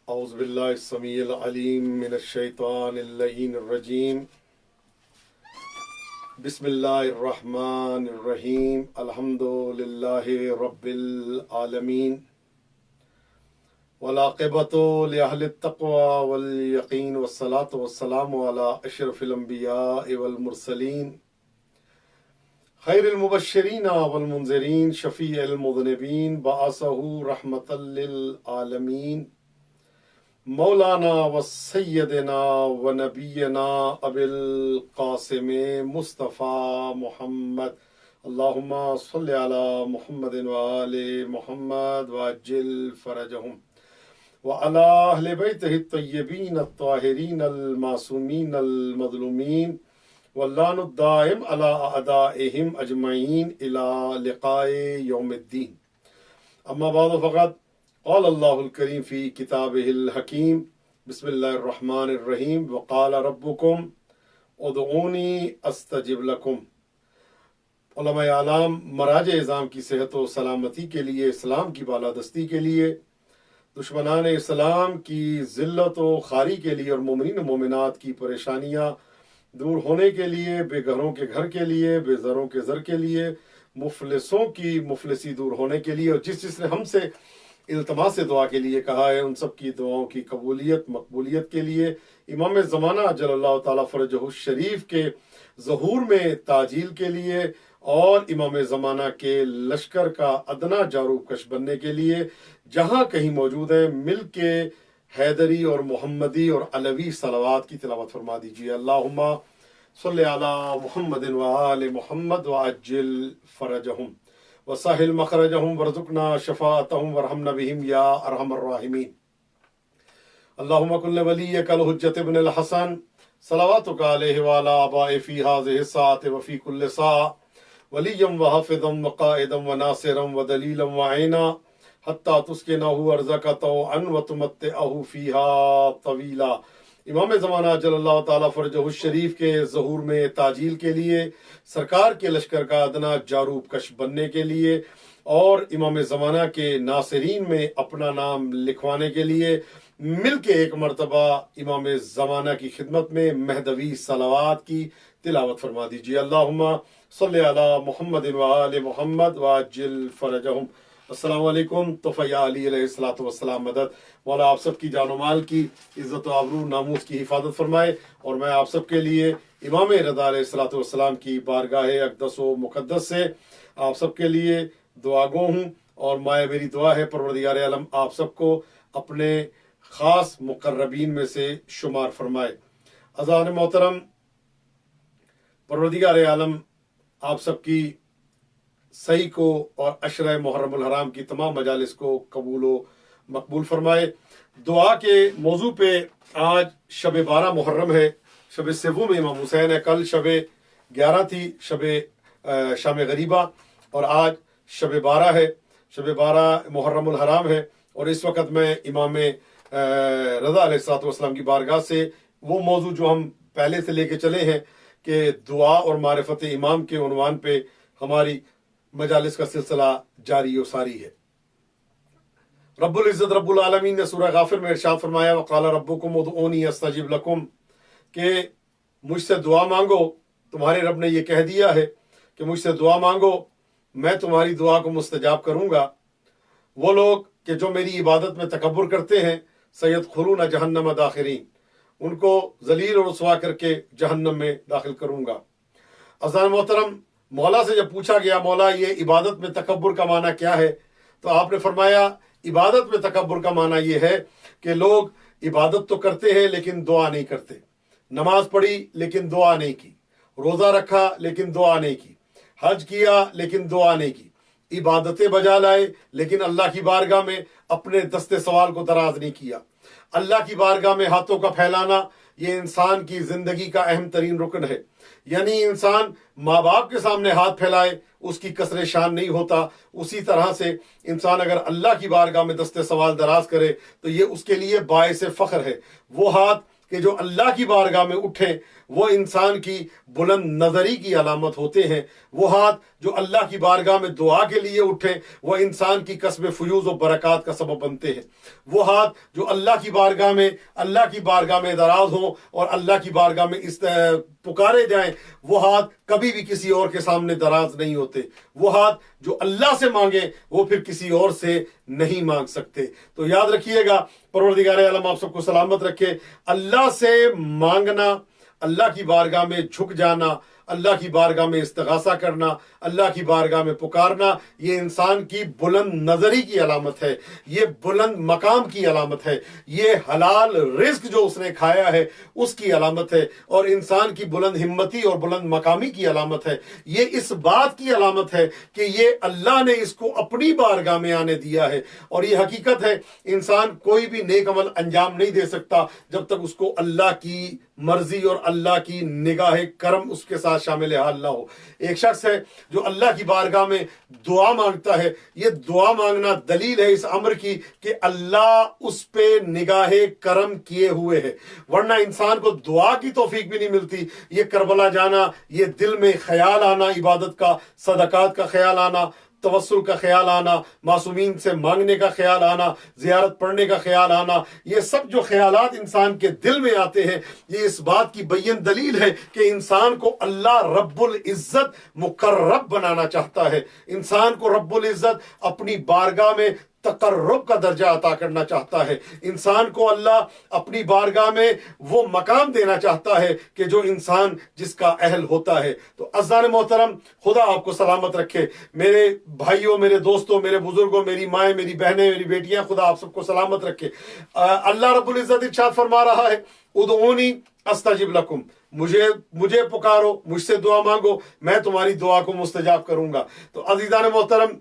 اعوذ باللہ السمیع العلیم من الشیطان اللعین الرجیم بسم اللہ الرحمن الرحیم الحمد للہ رب العالمین والعاقبۃ لأہل التقوی والیقین والصلاة والسلام علی اشرف الانبیاء والمرسلین خیر المبشرین والمنذرین شفیع المذنبین بعثہ رحمۃ للعالمین مولانا و سیدنا و نبینا ابی القاسم مصطفیٰ محمد اللہم صلی علی محمد و آل محمد وعجل فرجہم وعلی اہل بیتہ الطیبین الطاہرین المعصومین المظلومین واللعن الدائم علی اعدائہم اجمعین الی لقاء یوم الدین اما بعد فقط قال اللہ الکریم فی کتابہ الحکیم بسم اللہ الرحمن الرحیم وقال ربکم ادعونی استجب لکم۔ علماء اعلام مراجع اعظام کی صحت و سلامتی کے لیے، اسلام کی بالادستی کے لیے، دشمنان اسلام کی ذلت و خواری کے لیے اور مومنین و مومنات کی پریشانیاں دور ہونے کے لیے، بے گھروں کے گھر کے لیے، بے زروں کے زر کے لیے، مفلسوں کی مفلسی دور ہونے کے لیے، اور جس نے ہم سے التماس دعا کے لیے کہا ہے ان سب کی دعاؤں کی قبولیت مقبولیت کے لیے، امام زمانہ جل اللہ تعالیٰ فرجہ الشریف کے ظہور میں تعجیل کے لیے، اور امام زمانہ کے لشکر کا ادنا جاروب کش بننے کے لیے جہاں کہیں موجود ہیں، مل کے حیدری اور محمدی اور علوی صلوات کی تلاوت فرما دیجیے۔ اللہم صلی علی محمد و آل محمد وعجل فرجہم وسہل مخرجہم وارزقنا شفاعتہم وارحمنا بہم یا ارحم الراحمین۔ اللہم کن ولیک الحجۃ ابن الحسن صلواتک علیہ وعلی آبائہ فی ہذہ الساعۃ وفی کل ساعۃ ولیا وحافظا وقائدا وناصرا ودلیلا وعینا حتی تسکنہ ارضک طوعا وتمتعہ فیہا طویلا۔ امام زمانہ جل اللہ تعالیٰ فرجہ الشریف کے ظہور میں تعجیل کے لیے، سرکار کے لشکر کا ادنا جاروب کش بننے کے لیے، اور امام زمانہ کے ناصرین میں اپنا نام لکھوانے کے لیے مل کے ایک مرتبہ امام زمانہ کی خدمت میں مہدوی صلوات کی تلاوت فرما دیجیے۔ اللہم صلی علی محمد و آل محمد وعجل فرجہم۔ السلام علیکم۔ توفیہ علی علیہ الصلوۃ والسلام مدد۔ مولا آپ سب کی جان و مال کی عزت و آبرو ناموس کی حفاظت فرمائے، اور میں آپ سب کے لیے امام رضا علیہ الصلوۃ والسلام کی بارگاہ اقدس و مقدس سے آپ سب کے لیے دعا گو ہوں، اور مائے میری دعا ہے پروردگار عالم آپ سب کو اپنے خاص مقربین میں سے شمار فرمائے۔ اذان محترم، پروردگار عالم آپ سب کی صحیح کو اور عشرہ محرم الحرام کی تمام مجالس کو قبول و مقبول فرمائے۔ دعا کے موضوع پہ آج شب 12 محرم ہے، شب سوم امام حسین ہے، کل شب 11 تھی، شب شام غریبہ، اور آج شب 12 ہے، شب 12 محرم الحرام ہے۔ اور اس وقت میں امام رضا علیہ الصلوۃ والسلام کی بارگاہ سے وہ موضوع جو ہم پہلے سے لے کے چلے ہیں کہ دعا اور معرفت امام کے عنوان پہ ہماری مجالس کا سلسلہ جاری و ساری ہے۔ رب العزت رب العالمین نے سورہ غافر میں ارشاد فرمایا وقال ربکم ادعونی استجب لکم، کہ مجھ سے دعا مانگو۔ تمہارے رب نے یہ کہہ دیا ہے کہ مجھ سے دعا مانگو، میں تمہاری دعا کو مستجاب کروں گا۔ وہ لوگ کہ جو میری عبادت میں تکبر کرتے ہیں سیدخلون جہنم داخرین، ان کو ذلیل اور رسوا کر کے جہنم میں داخل کروں گا۔ اذان محترم، مولا سے جب پوچھا گیا مولا یہ عبادت میں تکبر کا معنی کیا ہے، تو آپ نے فرمایا عبادت میں تکبر کا معنی یہ ہے کہ لوگ عبادت تو کرتے ہیں لیکن دعا نہیں کرتے، نماز پڑھی لیکن دعا نہیں کی، روزہ رکھا لیکن دعا نہیں کی، حج کیا لیکن دعا نہیں کی، عبادتیں بجا لائے لیکن اللہ کی بارگاہ میں اپنے دست سوال کو دراز نہیں کیا۔ اللہ کی بارگاہ میں ہاتھوں کا پھیلانا یہ انسان کی زندگی کا اہم ترین رکن ہے، یعنی انسان ماں باپ کے سامنے ہاتھ پھیلائے اس کی کسر شان نہیں ہوتا، اسی طرح سے انسان اگر اللہ کی بارگاہ میں دست سوال دراز کرے تو یہ اس کے لیے باعث فخر ہے۔ وہ ہاتھ کہ جو اللہ کی بارگاہ میں اٹھیں وہ انسان کی بلند نظری کی علامت ہوتے ہیں، وہ ہاتھ جو اللہ کی بارگاہ میں دعا کے لیے اٹھیں وہ انسان کی کسب فیوز و برکات کا سبب بنتے ہیں، وہ ہاتھ جو اللہ کی بارگاہ میں دراز ہوں اور اللہ کی بارگاہ میں پکارے جائیں وہ ہاتھ کبھی بھی کسی اور کے سامنے دراز نہیں ہوتے، وہ ہاتھ جو اللہ سے مانگے وہ پھر کسی اور سے نہیں مانگ سکتے۔ تو یاد رکھیے گا، پروردگار عالم آپ سب کو سلامت رکھے۔ اللہ سے مانگنا، اللہ کی بارگاہ میں جھک جانا، اللہ کی بارگاہ میں استغاثہ کرنا، اللہ کی بارگاہ میں پکارنا، یہ انسان کی بلند نظری کی علامت ہے، یہ بلند مقام کی علامت ہے، یہ حلال رزق جو اس نے کھایا ہے اس کی علامت ہے، اور انسان کی بلند ہمتی اور بلند مقامی کی علامت ہے۔ یہ اس بات کی علامت ہے کہ یہ اللہ نے اس کو اپنی بارگاہ میں آنے دیا ہے، اور یہ حقیقت ہے انسان کوئی بھی نیک عمل انجام نہیں دے سکتا جب تک اس کو اللہ کی مرضی اور اللہ کی نگاہ کرم اس کے ساتھ شامل حال نہ ہو۔ ایک شخص ہے جو اللہ کی بارگاہ میں دعا مانگتا ہے، یہ دعا مانگنا دلیل ہے اس امر کی کہ اللہ اس پہ نگاہ کرم کیے ہوئے ہے، ورنہ انسان کو دعا کی توفیق بھی نہیں ملتی۔ یہ کربلا جانا، یہ دل میں خیال آنا عبادت کا، صدقات کا خیال آنا، توسل کا خیال آنا، معصومین سے مانگنے کا خیال آنا، زیارت پڑھنے کا خیال آنا، یہ سب جو خیالات انسان کے دل میں آتے ہیں یہ اس بات کی بین دلیل ہے کہ انسان کو اللہ رب العزت مقرب بنانا چاہتا ہے، انسان کو رب العزت اپنی بارگاہ میں تقرب کا درجہ عطا کرنا چاہتا ہے، انسان کو اللہ اپنی بارگاہ میں وہ مقام دینا چاہتا ہے کہ جو انسان جس کا اہل ہوتا ہے۔ تو عزیزان محترم، خدا آپ کو سلامت رکھے، میرے بھائیوں، میرے دوستوں، میرے بزرگوں، میری مائیں، میری بہنیں، میری بیٹیاں، خدا آپ سب کو سلامت رکھے۔ اللہ رب العزت ارشاد فرما رہا ہے، ادعونی استجب لکم، مجھے پکارو، مجھ سے دعا مانگو، میں تمہاری دعا کو مستجاب کروں گا۔ تو عزیزان محترم،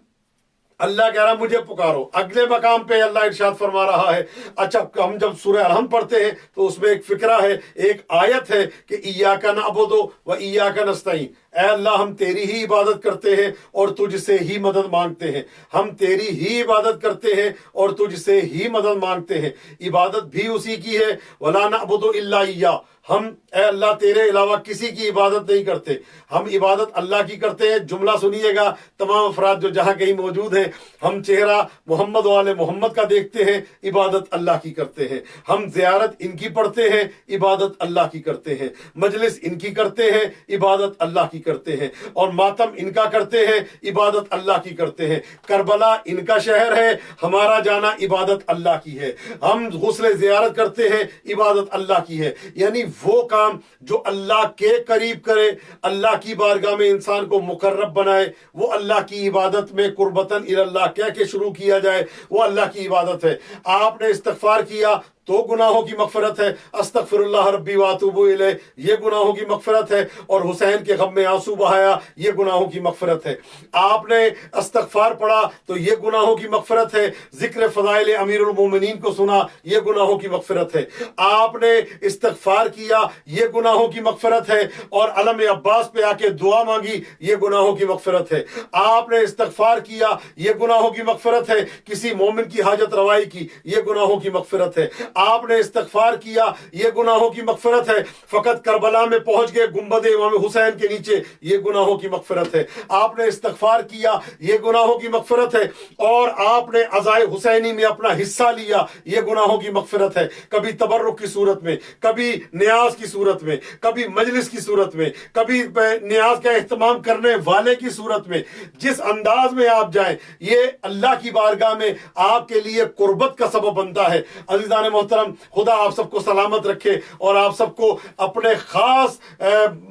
اللہ کہہ رہا مجھے پکارو۔ اگلے مقام پہ اللہ ارشاد فرما رہا ہے، اچھا ہم جب سورہ الحمد پڑھتے ہیں تو اس میں ایک فقرہ ہے، ایک آیت ہے کہ ایاک نعبد و ایاک نستعین، اے اللہ ہم تیری ہی عبادت کرتے ہیں اور تجھ سے ہی مدد مانگتے ہیں، ہم تیری ہی عبادت کرتے ہیں اور تجھ سے ہی مدد مانگتے ہیں۔ عبادت بھی اسی کی ہے، ولا نعبد الا ایاہ، ہم اے اللہ تیرے علاوہ کسی کی عبادت نہیں کرتے، ہم عبادت اللہ کی کرتے ہیں۔ جملہ سنیے گا تمام افراد جو جہاں کہیں موجود ہیں، ہم چہرہ محمد والے محمد کا دیکھتے ہیں، عبادت اللہ کی کرتے ہیں، ہم زیارت ان کی پڑھتے ہیں، عبادت اللہ کی کرتے ہیں، مجلس ان کی کرتے ہیں، عبادت اللہ کی کرتے ہیں، اور ماتم ان کا کرتے ہیں، عبادت اللہ کی کرتے ہیں۔ کربلا ان کا شہر ہے، ہمارا جانا عبادت اللہ کی ہے، ہم غسل زیارت کرتے ہیں، عبادت اللہ کی ہے۔ یعنی وہ کام جو اللہ کے قریب کرے، اللہ کی بارگاہ میں انسان کو مقرب بنائے، وہ اللہ کی عبادت میں قربتاً اللہ کہہ کے شروع کیا جائے، وہ اللہ کی عبادت ہے۔ آپ نے استغفار کیا تو گناہوں کی مغفرت ہے، استغفر اللہ ربی واتوب الیہ، یہ گناہوں کی مغفرت ہے، اور حسین کے غم میں آنسو بہایا، یہ گناہوں کی مغفرت ہے۔ آپ نے استغفار پڑھا تو یہ گناہوں کی مغفرت ہے، ذکر فضائل امیر المومنین کو سنا، یہ گناہوں کی مغفرت ہے۔ آپ نے استغفار کیا، یہ گناہوں کی مغفرت ہے، اور علم عباس پہ آ کے دعا مانگی، یہ گناہوں کی مغفرت ہے۔ آپ نے استغفار کیا، یہ گناہوں کی مغفرت ہے، کسی مومن کی حاجت روائی کی، یہ گناہوں کی مغفرت ہے۔ آپ نے استغفار کیا، یہ گناہوں کی مغفرت ہے، فقط کربلا میں پہنچ گئے گنبد امام حسین کے نیچے، یہ گناہوں کی مغفرت ہے۔ آپ نے استغفار کیا، یہ گناہوں کی مغفرت ہے، اور آپ نے عزائے حسینی میں اپنا حصہ لیا، یہ گناہوں کی مغفرت ہے۔ کبھی تبرک کی صورت میں، کبھی نیاز کی صورت میں، کبھی مجلس کی صورت میں، کبھی نیاز کا اہتمام کرنے والے کی صورت میں، جس انداز میں آپ جائیں یہ اللہ کی بارگاہ میں آپ کے لیے قربت کا سبب بنتا ہے۔ عزیزان محترم، خدا آپ سب کو سلامت رکھے اور آپ سب کو اپنے خاص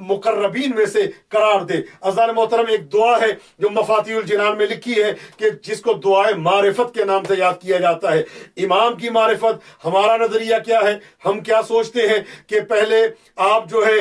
مقربین میں سے قرار دے۔ عزیزان محترم، ایک دعا ہے جو مفاتیح الجنان میں لکھی ہے کہ جس کو دعائے معرفت کے نام سے یاد کیا جاتا ہے۔ امام کی معرفت، ہمارا نظریہ کیا ہے؟ ہم کیا سوچتے ہیں کہ پہلے آپ جو ہے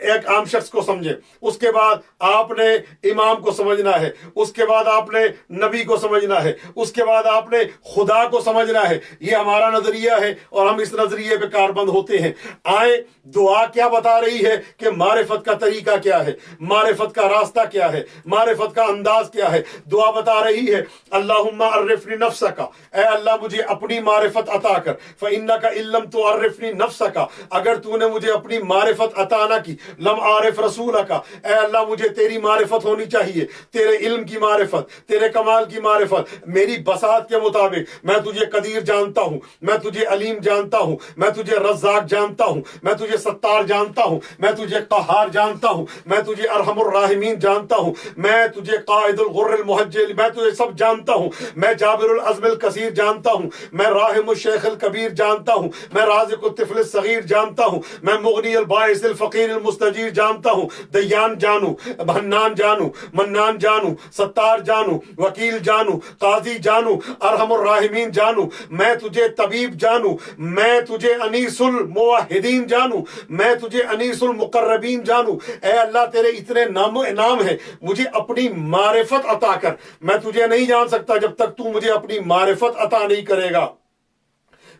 ایک عام شخص کو سمجھیں، اس کے بعد آپ نے امام کو سمجھنا ہے، اس کے بعد آپ نے نبی کو سمجھنا ہے، اس کے بعد آپ نے خدا کو سمجھنا ہے۔ یہ ہمارا ہمارا نظریہ ہے اور ہم اس نظریے پہ کاربند ہوتے ہیں. آئیں دعا کیا بتا رہی ہے کہ معرفت کا طریقہ کیا ہے, معرفت کا راستہ کیا ہے, معرفت کا انداز کیا ہے. دعا بتا رہی ہے اللہم عرفنی نفسک, اے اللہ مجھے اپنی معرفت عطا کر. فإنک ان لم تعرفنی نفسک, اگر تو نے مجھے اپنی معرفت عطا نہ کی, لم عارف رسولک, اے اللہ مجھے تیری معرفت ہونی چاہیے, تیرے علم کی معرفت, تیرے کمال کی معرفت. میری بساط کے مطابق میں تجھے قدیر جانتا ہوں, میں تجھے علیم جانتا ہوں, میں تجھے رزاق جانتا ہوں, میں تجھے ستار جانتا ہوں, میں تجھے قہار جانتا ہوں, میں تجھے ارحم الراحمین جانتا ہوں, میں تجھے قائد الغر المحجل, میں تجھے سب جانتا ہوں. میں جابر العزم الکثیر جانتا ہوں, میں راحم الشیخ الکبیر جانتا ہوں, میں رازق الطفل الصغیر جانتا ہوں, میں مغنی الباعث الفقیر المستجیر جانتا ہوں. دیان جانو, حنان جانو, منان جانو, ستار جانو, وکیل جانو, قاضی جانو, ارحم الراحمین جانو. میں تجھے طبیب جانو, میں تجھے انیس الموحدین جانو, میں تجھے انیس المقربین جانو. اے اللہ تیرے اتنے نام و انعام ہے, مجھے اپنی معرفت عطا کر. میں تجھے نہیں جان سکتا جب تک تو مجھے اپنی معرفت عطا نہیں کرے گا.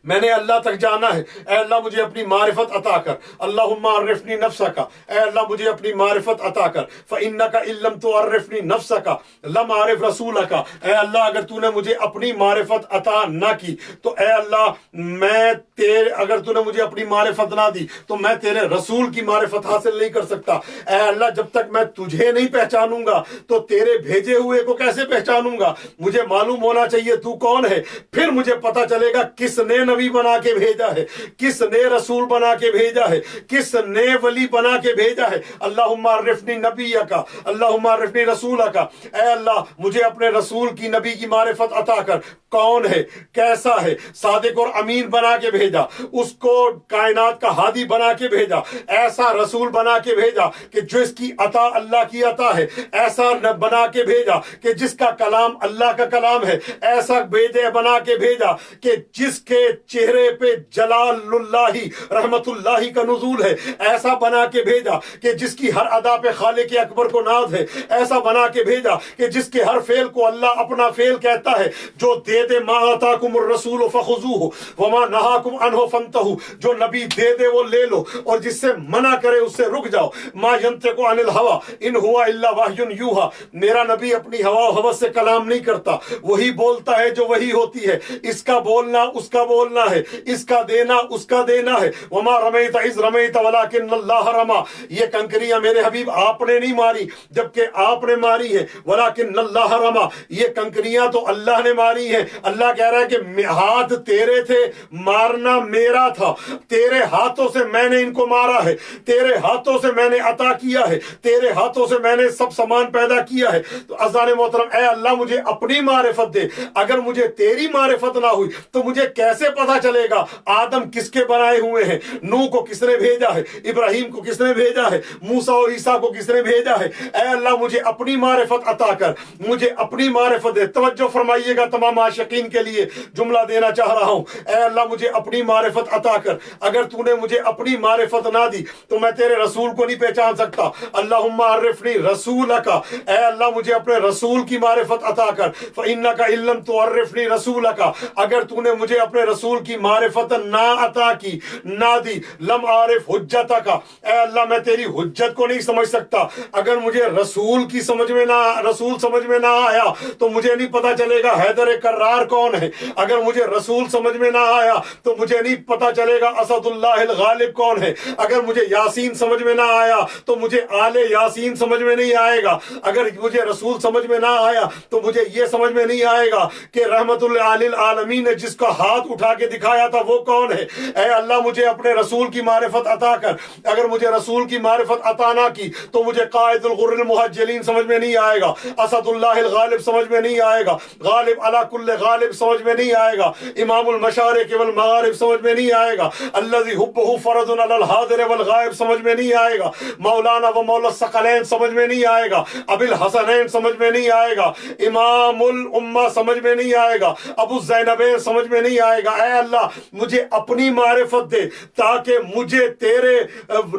میں نے اللہ تک جانا ہے, اے اللہ مجھے اپنی معرفت عطا کر. اللہم عرفنی نفسک, اے اللہ مجھے اپنی معرفت عطا کر. فإنک ان لم تعرفنی نفسک لم اعرف رسولک, اے اللہ اگر تو نے مجھے اپنی معرفت عطا نہ کی تو اے اللہ میں اگر تو نے مجھے اپنی معرفت نہ دی تو میں تیرے رسول کی معرفت حاصل نہیں کر سکتا. اے اللہ جب تک میں تجھے نہیں پہچانوں گا تو تیرے بھیجے ہوئے کو کیسے پہچانوں گا؟ مجھے معلوم ہونا چاہیے تو کون ہے, پھر مجھے پتا چلے گا کس نے نبی بنا کے بھیجا ہے, کس نے رسول بنا کے بھیجا ہے, کس نے ولی بنا کے بھیجا ہے. اللہم عرفنی نبیک, اللہم عرفنی رسولک, اے اللہ مجھے اپنے رسول کی نبی کی معرفت عطا کر. کون ہے, کیسا ہے, صادق اور امین بنا کے بھیجا, اس کو کائنات کا ہادی بنا کے بھیجا, ایسا رسول بنا کے بھیجا کہ جس کی عطا اللہ کی عطا ہے, ایسا بنا کے بھیجا کہ جس کا کلام اللہ کا کلام ہے, ایسا بنا کے بھیجا کہ جس کے چہرے پہ جلال اللہ رحمت اللہ کا نزول ہے, ایسا بنا کے بھیجا کہ جس کی ہر ادا پہ خالق اکبر کو ناز ہے, ایسا بنا کے بھیجا کہ جس کے ہر فعل کو اللہ اپنا فعل کہتا ہے. جو دے دے ما آتاکم الرسول فخذوہ وما نہاکم عنہ فانتہوا, جو نبی دے دے وہ لے لو اور جس سے منع کرے اس سے رک جاؤ. ما ینطق عن الہوی ان ہوا الا وحی یوحی, میرا نبی اپنی ہوا و ہوس سے کلام نہیں کرتا, وہی بولتا ہے جو وہی ہوتی ہے. اس کا بولنا اس کا بولنا ہے, اس کا دینا اس کا دینا ہے. وما رمیت اذ رمیت ولکن اللہ رما, یہ کنکریاں میرے حبیب آپ نے نہیں ماری جبکہ آپ نے ماری ہے. ولکن اللہ رما, یہ کنکریاں تو اللہ نے ماری ہیں. اللہ کہہ رہا ہے کہ ہاتھ تیرے تھے, مارنا میرا تھا, تیرے ہاتھوں سے میں نے ان کو مارا ہے, تیرے ہاتھوں سے میں نے عطا کیا ہے, تیرے ہاتھوں سے میں نے سب سامان پیدا کیا ہے. تو عزیزان محترم, اے اللہ مجھے اپنی معرفت دے. اگر مجھے تیری معرفت نہ ہوئی تو مجھے کیسے پتا چلے گا آدم کس کے بنائے ہوئے ہیں, نوح کو کس نے بھیجا ہے, ابراہیم کو کس نے بھیجا ہے, موسیٰ اور عیسیٰ کو کس نے بھیجا ہے. اے اللہ مجھے اپنی معرفت عطا کر, مجھے اپنی معرفت دے. توجہ فرمائیے گا تمام عاشقین کے لیے جملہ دینا چاہ رہا ہوں. اے اللہ مجھے اپنی معرفت عطا کر. اگر تو نے مجھے اپنی معرفت نہ دی تو میں تیرے رسول کو نہیں پہچان سکتا. اللہم عرفنی رسولک, اے اللہ مجھے اپنے رسول کی معرفت عطا کر. فإنک ان لم تعرفنی رسولک, اگر تو نے مجھے اپنے رسول کی معرفت نہ عطا کی نہ دی, لم عارف حجتک, اے اللہ میں تیری حجت کو نہیں سمجھ سکتا. اگر مجھے رسول کی سمجھ میں نہ آیا تو مجھے نہیں پتا چلے گا حیدر کرار کون ہے. اگر مجھے رسول سمجھ میں نہ آیا تو مجھے نہیں پتا چلے گا اسد اللہ الغالب کون ہے. اگر مجھے یاسین سمجھ میں نہ آیا تو مجھے آل یاسین سمجھ میں نہیں آئے گا. اگر مجھے رسول سمجھ میں نہ آیا تو مجھے یہ سمجھ میں نہیں آئے گا کہ رحمت للعالمین نے جس کا ہاتھ اٹھا کے دکھایا تھا وہ کون ہے. اے اللہ مجھے اپنے رسول کی معرفت عطا کر. اگر مجھے رسول کی معرفت عطا نہ کی تو مجھے قائد الغر المحجلین سمجھ میں نہیں آئے گا, اسد اللہ الغالب سمجھ میں نہیں آئے گا, غالب علی کل غالب سمجھ میں نہیں آئے گا, امام المشارق والمغارب سمجھ میں نہیں آئے گا, الذی حبہ فرض علی الحاضر والغائب سمجھ میں نہیں آئے گا, مولانا و مولا الثقلین سمجھ میں نہیں آئے گا, ابی الحسنین سمجھ میں نہیں آئے گا, امام الامہ سمجھ میں نہیں آئے گا, ابو الزینبین سمجھ میں نہیں آئے گا. اے اللہ مجھے اپنی معرفت دے تاکہ مجھے تیرے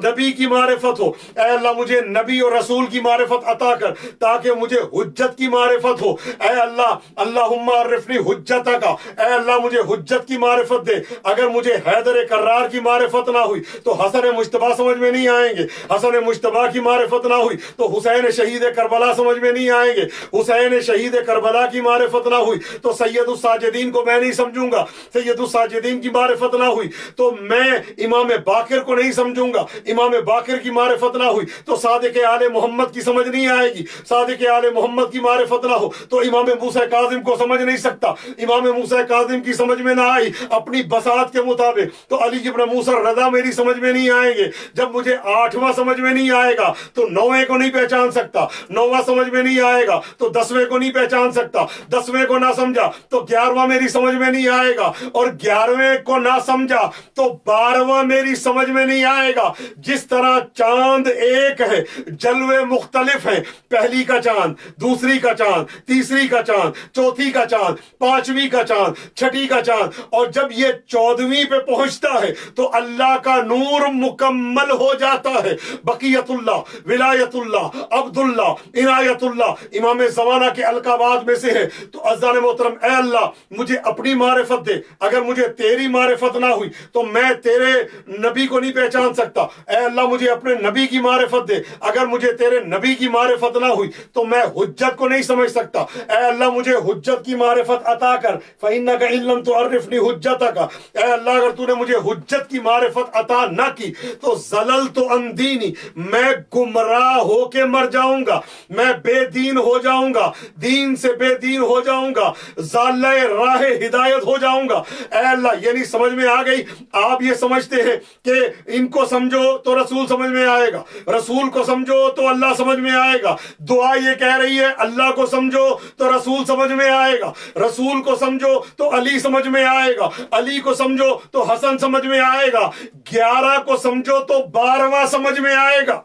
نبی کی معرفت ہو، اے اللہ مجھے نبی اور رسول کی معرفت عطا کر تاکہ مجھے حجت کی معرفت ہو، اے اللہ اللہم عرفنی حجتک، اے اللہ مجھے حجت کی معرفت دے۔ اگر مجھے حیدر کرار کی معرفت نہ ہوئی تو حسن مجتبیٰ سمجھ میں نہیں آئیں گے، حسن مجتبیٰ کی معرفت نہ ہوئی تو حسین شہید کربلا سمجھ میں نہیں آئیں گے، حسین شہید کربلا کی معرفت نہ ہوئی تو سید الساجدین کو میں نہیں سمجھوں گا، سید الساجدین کی معرفت نہ ہوئی تو میں امام باقر کو نہیں سمجھوں گا، امام باقر کی معرفت نہ ہوئی تو صادق آل محمد کی سمجھ نہیں آئے گی، صادق آل محمد کی معرفت نہ ہو تو امام موسیٰ کاظم کو سمجھ نہیں سکتا، امام موسیٰ کاظم کی سمجھ میں نہ آئی اپنی بساط کے مطابق تو علی ابن موسیٰ رضا میری سمجھ میں نہیں آئیں گے۔ جب مجھے 8واں سمجھ میں نہیں آئے گا تو 9ویں کو نہیں پہچان سکتا، 9واں سمجھ میں نہیں آئے گا تو 10ویں کو نہیں پہچان سکتا، 10ویں کو نہ سمجھا تو 11واں میری سمجھ میں نہیں آئے گا، اور 11ویں کو نہ سمجھا تو 12واں میری سمجھ میں نہیں آئے گا۔ جس طرح چاند ایک ہے، جلوے مختلف ہیں، پہلی کا چاند، دوسری کا چاند، تیسری کا چاند، چوتھی کا چاند، 5ویں کا چاند، 6ٹھی کا چاند، اور جب یہ 14ویں پہ پہنچتا ہے تو اللہ کا نور مکمل ہو جاتا ہے۔ بقیت اللہ، ولایت اللہ، عبد اللہ، عنایت اللہ امام زمانہ کے القابات میں سے ہے۔ تو عزیزان محترم اے اللہ مجھے اپنی معرفت دے، اگر مجھے تیری معرفت نہ ہوئی تو میں تیرے نبی کو نہیں پہچان سکتا، اے اللہ مجھے اپنے نبی کی معرفت دے، اگر مجھے تیرے نبی کی معرفت نہ ہوئی تو میں حجت کو نہیں سمجھ سکتا، اے اللہ مجھے حجت کی معرفت عطا کر، فَإِنَّكَ إِن لَّمْ تُعَرِّفْنِي حُجَّتَكَ، اے اللہ اگر تو نے مجھے حجت کی معرفت عطا نہ کی تو زللت عن دینی، میں گمراہ ہو کے مر جاؤں گا، میں بے دین ہو جاؤں گا، دین سے بے دین ہو جاؤں گا، ضالہ راہ ہدایت ہو جاؤں گا۔ اے اللہ یہ نہیں سمجھ میں آ گئی، آپ یہ سمجھتے ہیں کہ ان کو سمجھو تو رسول سمجھ میں آئے گا، رسول کو سمجھو تو اللہ سمجھ میں آئے گا، دعا یہ کہہ رہی ہے اللہ کو سمجھو تو رسول سمجھ میں آئے گا، رسول کو سمجھو تو علی سمجھ میں آئے گا، علی کو سمجھو تو حسن سمجھ میں آئے گا، 11 کو سمجھو تو 12واں سمجھ میں آئے گا۔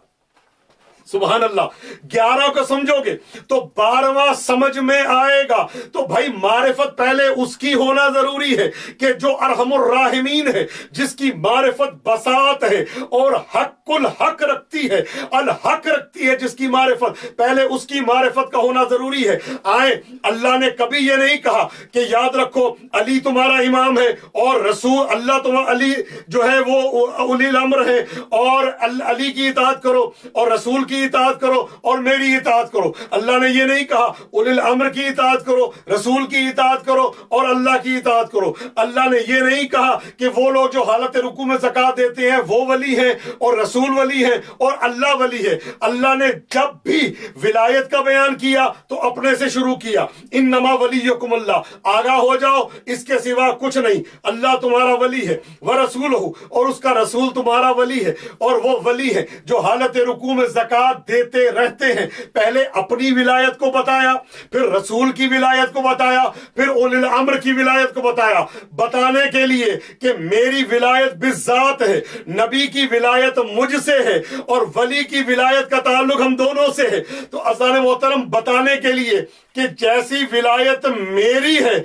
سبحان اللہ، 11 کو سمجھو گے تو 12واں سمجھ میں آئے گا۔ تو بھائی معرفت پہلے اس کی ہونا ضروری ہے کہ جو ارحم الراحمین ہے، جس کی معرفت بساط ہے اور حق الحق رکھتی ہے، الحق رکھتی ہے، جس کی معرفت پہلے اس کی معرفت کا ہونا ضروری ہے۔ آئے اللہ نے کبھی یہ نہیں کہا کہ یاد رکھو علی تمہارا امام ہے اور رسول اللہ تمہارا علی جو ہے وہ اولی الامر ہے اور علی کی اطاعت کرو اور رسول کی اطاعت کرو اور میری اطاعت کرو۔ اللہ نے یہ نہیں کہا اولی الامر کی اطاعت کرو، رسول کی اطاعت کرو اور اللہ کی اطاعت کرو۔ اللہ نے یہ نہیں کہا کہ وہ لوگ جو حالت رکوع میں زکوٰۃ دیتے ہیں وہ ولی ہیں اور رسول ولی ہیں اور اللہ ولی ہے۔ اللہ نے جب بھی ولایت کا بیان کیا تو اپنے سے شروع کیا، انما ولیکم اللہ، آگاہ ہو جاؤ اس کے سوا کچھ نہیں، اللہ تمہارا ولی ہے، ورسولہ، اور اس کا رسول تمہارا ولی ہے، اور وہ ولی ہے جو حالت رکوع میں زکوٰۃ دیتے رہتے ہیں۔ پہلے اپنی ولایت کو بتایا، پھر رسول کی ولایت کو بتایا، پھر اولی الامر کی ولایت کو بتایا، بتانے کے لیے کہ میری ولایت بالذات ہے، نبی کی ولایت مجھ سے ہے اور ولی کی ولایت کا تعلق ہم دونوں سے ہے۔ تو عزیزان محترم بتانے کے لیے کہ جیسی ولایت میری ہے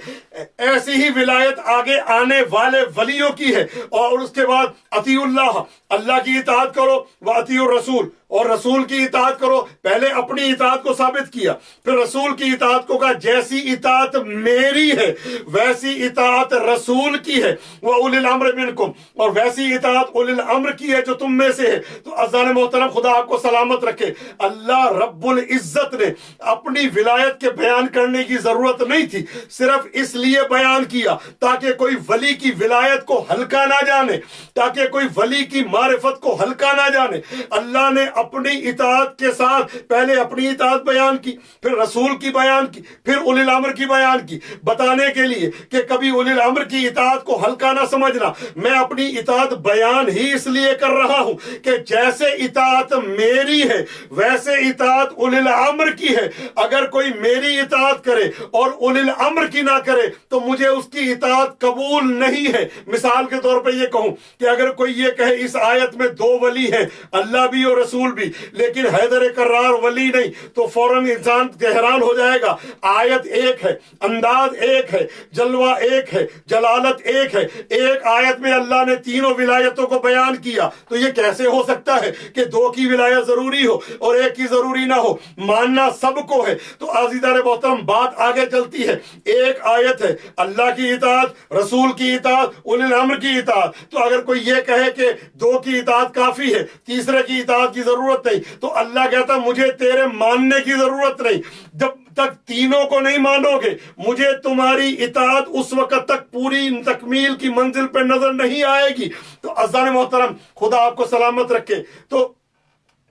ایسی ہی ولایت آگے آنے والے ولیوں کی ہے، اور اس کے بعد اطیعوا اللہ، اللہ کی اطاعت کرو، واطیعوا الرسول، اور رسول کی اطاعت کرو۔ پہلے اپنی اطاعت کو ثابت کیا، پھر رسول کی اطاعت کو کہا جیسی اطاعت میری ہے ویسی اطاعت رسول کی ہے، وَأُولِي الْأَمْرِ مِنْكُمْ، اور ویسی اطاعت اولی الامر کی ہے جو تم میں سے ہے۔ تو عزیزان محترم خدا آپ کو سلامت رکھے، اللہ رب العزت نے اپنی ولایت کے بیان کرنے کی ضرورت نہیں تھی، صرف اس لیے بیان کیا تاکہ کوئی ولی کی ولایت کو ہلکا نہ جانے، تاکہ کوئی ولی کی معرفت کو ہلکا نہ جانے۔ اللہ نے اپنی اطاعت کے ساتھ پہلے اپنی اطاعت بیان کی، پھر رسول کی بیان کی، پھر اولی الامر کی بیان کی، بتانے کے لیے کہ کبھی اولی الامر کی اطاعت کو ہلکا نہ سمجھنا۔ میں اپنی اطاعت بیان ہی اس لیے کر رہا ہوں کہ جیسے اطاعت میری ہے ویسے اطاعت اولی الامر کی ہے۔ اگر کوئی میری میری اطاعت کرے اور اولی الامر کی نہ کرے تو مجھے اس کی اطاعت قبول نہیں ہے۔ مثال کے طور پہ یہ کہوں کہ اگر کوئی یہ کہے اس آیت میں دو ولی ہیں، اللہ بھی اور رسول بھی، لیکن حیدر کرار ولی نہیں، تو فوراً انسان حیران ہو جائے گا۔ آیت ایک ہے، انداز ایک ہے، جلوہ ایک ہے، جلالت ایک ہے، ایک آیت میں اللہ نے تینوں ولایتوں کو بیان کیا، تو یہ کیسے ہو سکتا ہے کہ دو کی ولایت ضروری ہو اور ایک کی ضروری نہ ہو؟ ماننا سب کو ہے۔ تو عزیزان محترم بات آگے چلتی ہے، ایک آیت ہے اللہ کی اطاعت، رسول کی اطاعت، اولی الامر کی اطاعت، تو اگر کوئی یہ کہے کہ دو کی اطاعت کافی ہے، تیسرے کی اطاعت کی ضرورت نہیں، تو اللہ کہتا مجھے تیرے ماننے کی ضرورت نہیں، جب تک تینوں کو نہیں مانو گے مجھے تمہاری اطاعت اس وقت تک پوری تکمیل کی منزل پہ نظر نہیں آئے گی۔ تو عزیزان محترم خدا آپ کو سلامت رکھے۔ تو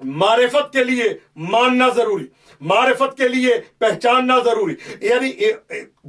معرفت کے لیے ماننا ضروری، معرفت کے لیے پہچاننا ضروری، یعنی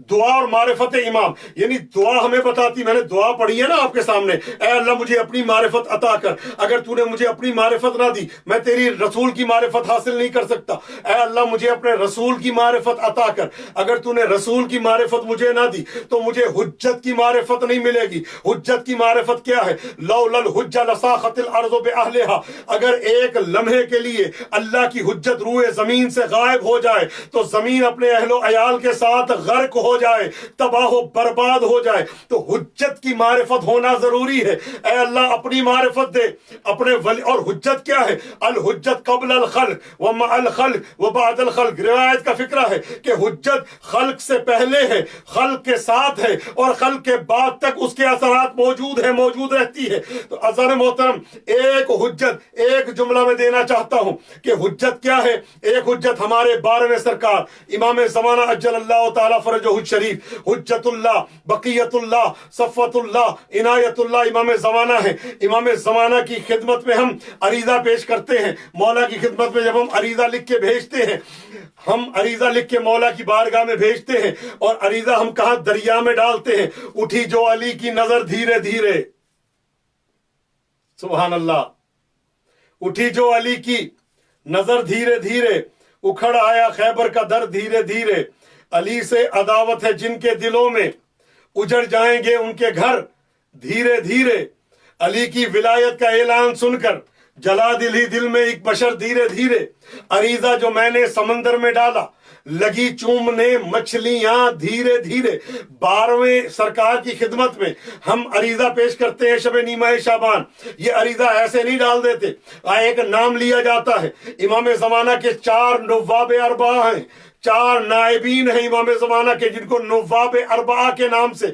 دعا اور معرفت امام، یعنی دعا ہمیں بتاتی، میں نے دعا پڑھی ہے نا آپ کے سامنے، اے اللہ مجھے اپنی معرفت عطا کر، اگر تو نے مجھے اپنی معرفت نہ دی میں تیری رسول کی معرفت حاصل نہیں کر سکتا، اے اللہ مجھے اپنے رسول کی معرفت عطا کر، اگر تو نے رسول کی معرفت مجھے نہ دی تو مجھے حجت کی معرفت نہیں ملے گی۔ حجت کی معرفت کیا ہے؟ لولا الحجہ لساخت الارض باہلہا، اگر ایک لمحے کے لیے اللہ کی حجت روئے زمین سے غائب ہو جائے تو زمین اپنے اہل و عیال کے ساتھ غرق ہو جائے، تباہ و برباد ہو جائے۔ تو حجت کی معرفت ہونا ضروری ہے۔ اے اللہ اپنی معرفت دے اپنے ولی، اور حجت کیا ہے؟ الحجت قبل الخلق ومع الخلق وبعد الخلق، روایت کا فکرہ ہے کہ حجت خلق سے پہلے ہے، خلق کے ساتھ ہے، اور خلق کے بعد تک اس کے اثرات موجود ہیں، موجود رہتی ہے۔ تو عزیزان محترم ایک حجت، ایک جملہ میں دینا چاہتا ہوں کہ حجت کیا ہے۔ ایک حجت ہمارے 12ویں سرکار امام زمانہ اجل اللہ تعالی فرجہ الشریف، حجت اللہ، بقیت اللہ، صفوت اللہ، عنایت اللہ امام زمانہ ہے۔ امام زمانہ کی خدمت میں ہم عریضہ پیش کرتے ہیں، مولا کی خدمت میں جب ہم عریضہ لکھ کے بھیجتے ہیں، ہم عریضہ لکھ کے مولا کی بارگاہ میں بھیجتے ہیں، اور عریضہ ہم کہاں دریا میں ڈالتے ہیں، اٹھی جو علی کی نظر دھیرے دھیرے، سبحان اللہ، اٹھی جو علی کی نظر دھیرے دھیرے، اکھڑ آیا خیبر کا در دھیرے دھیرے، علی سے عداوت ہے جن کے دلوں میں، اجڑ جائیں گے ان کے گھر دھیرے دھیرے، علی کی ولایت کا اعلان سن کر جلا دل ہی دل میں ایک بشر دھیرے دھیرے، عریضہ جو میں نے سمندر میں ڈالا لگی چومنے مچھلیاں دھیرے دھیرے۔ 12ویں سرکار کی خدمت میں ہم عریضہ پیش کرتے ہیں شب نیمہ شعبان، یہ عریضہ ایسے نہیں ڈال دیتے، ایک نام لیا جاتا ہے۔ امام زمانہ کے 4 نواب اربعہ ہیں، 4 نائبین ہیں امام زمانہ کے جن کو نواب اربعہ کے نام سے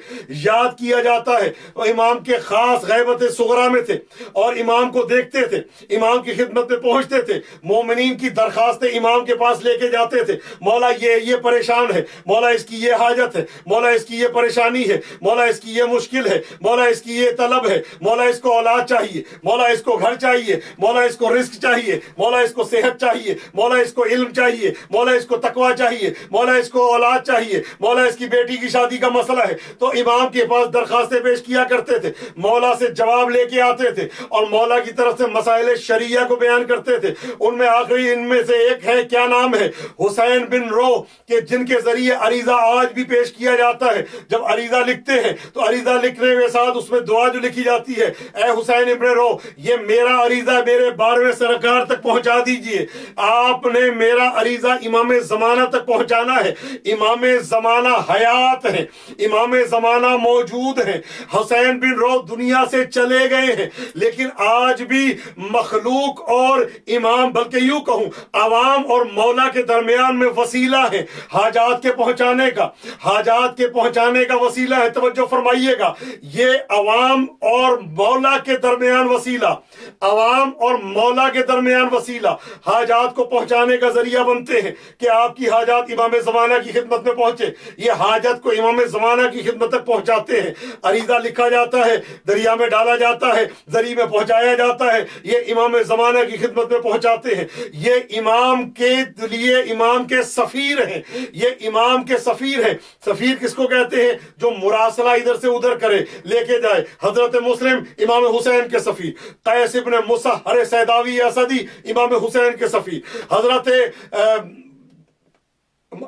یاد کیا جاتا ہے۔ وہ امام کے خاص غیبت صغرا میں تھے اور امام کو دیکھتے تھے، امام کی خدمت میں پہنچتے تھے، مومنین کی درخواستیں امام کے پاس لے کے جاتے تھے، مولا یہ پریشان ہے، مولا اس کی یہ حاجت ہے، مولا اس کی یہ پریشانی ہے، مولا اس کی یہ مشکل ہے، مولا اس کی یہ طلب ہے، مولا اس کو اولاد چاہیے، مولا اس کو گھر چاہیے، مولا اس کو رزق چاہیے، مولا اس کو صحت چاہیے، مولا اس کو علم چاہیے، مولا اس کو تقوی چاہیے، مولا اس کو اولاد چاہیے، مولا اس کی بیٹی کی شادی کا مسئلہ ہے۔ تو امام کے پاس درخواستیں پیش کیا کرتے تھے، مولا سے جواب لے کے آتے تھے اور مولا کی طرف سے مسائل شریعہ کو بیان کرتے تھے۔ ان میں آخری ان میں سے ایک ہے، کیا نام ہے؟ حسین بن رو، کہ جن کے ذریعے عریضہ آج بھی پیش کیا جاتا ہے۔ جب عریضہ لکھتے ہیں تو عریضہ لکھنے کے ساتھ اس میں دعا جو لکھی جاتی ہے، اے حسین ابن رو یہ میرا عریضہ میرے 12ویں سرکار تک پہنچا دیجئے۔ آپ نے میرا عریضہ امام زمانہ تک پہنچانا ہے۔ امام زمانہ حیات ہیں، امام زمانہ موجود ہیں، حسین بن رو دنیا سے چلے گئے ہیں، لیکن آج بھی مخلوق اور امام، بلکہ یوں کہوں عوام اور مولا کے درمیان میں وسیلہ ہے حاجات کے پہنچانے کا، حاجات کے پہنچانے کا وسیلہ ہے۔ توجہ فرمائیے گا، یہ عوام اور مولا کے درمیان وسیلہ، عوام اور مولا کے درمیان وسیلہ، حاجات کو پہنچانے کا ذریعہ بنتے ہیں کہ آپ کی حاجات امام زمانہ کی خدمت میں پہنچے۔ یہ حاجت کو امام زمانہ کی خدمت تک پہنچاتے ہیں۔ عریضہ لکھا جاتا ہے، دریا میں ڈالا جاتا ہے، ذریعے میں پہنچایا جاتا ہے، یہ امام زمانہ کی خدمت میں پہنچاتے ہیں۔ یہ امام کے لیے امام کے سفیر ہیں، یہ امام کے سفیر ہیں۔ سفیر کس کو کہتے ہیں؟ جو مراسلہ ادھر سے ادھر کرے، لے کے جائے۔ حضرت مسلم امام حسین کے سفیر، قیس ابن مصہر سیداوی اسدی امام حسین کے سفیر، حضرت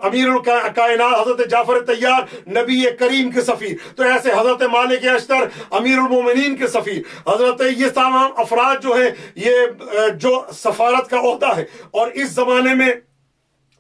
امیر الکائنات حضرت جعفر طیار نبی کریم کے سفیر، تو ایسے حضرت مالک اشتر امیر المومنین کے سفیر، حضرت یہ تمام افراد جو ہیں یہ جو سفارت کا عہدہ ہے، اور اس زمانے میں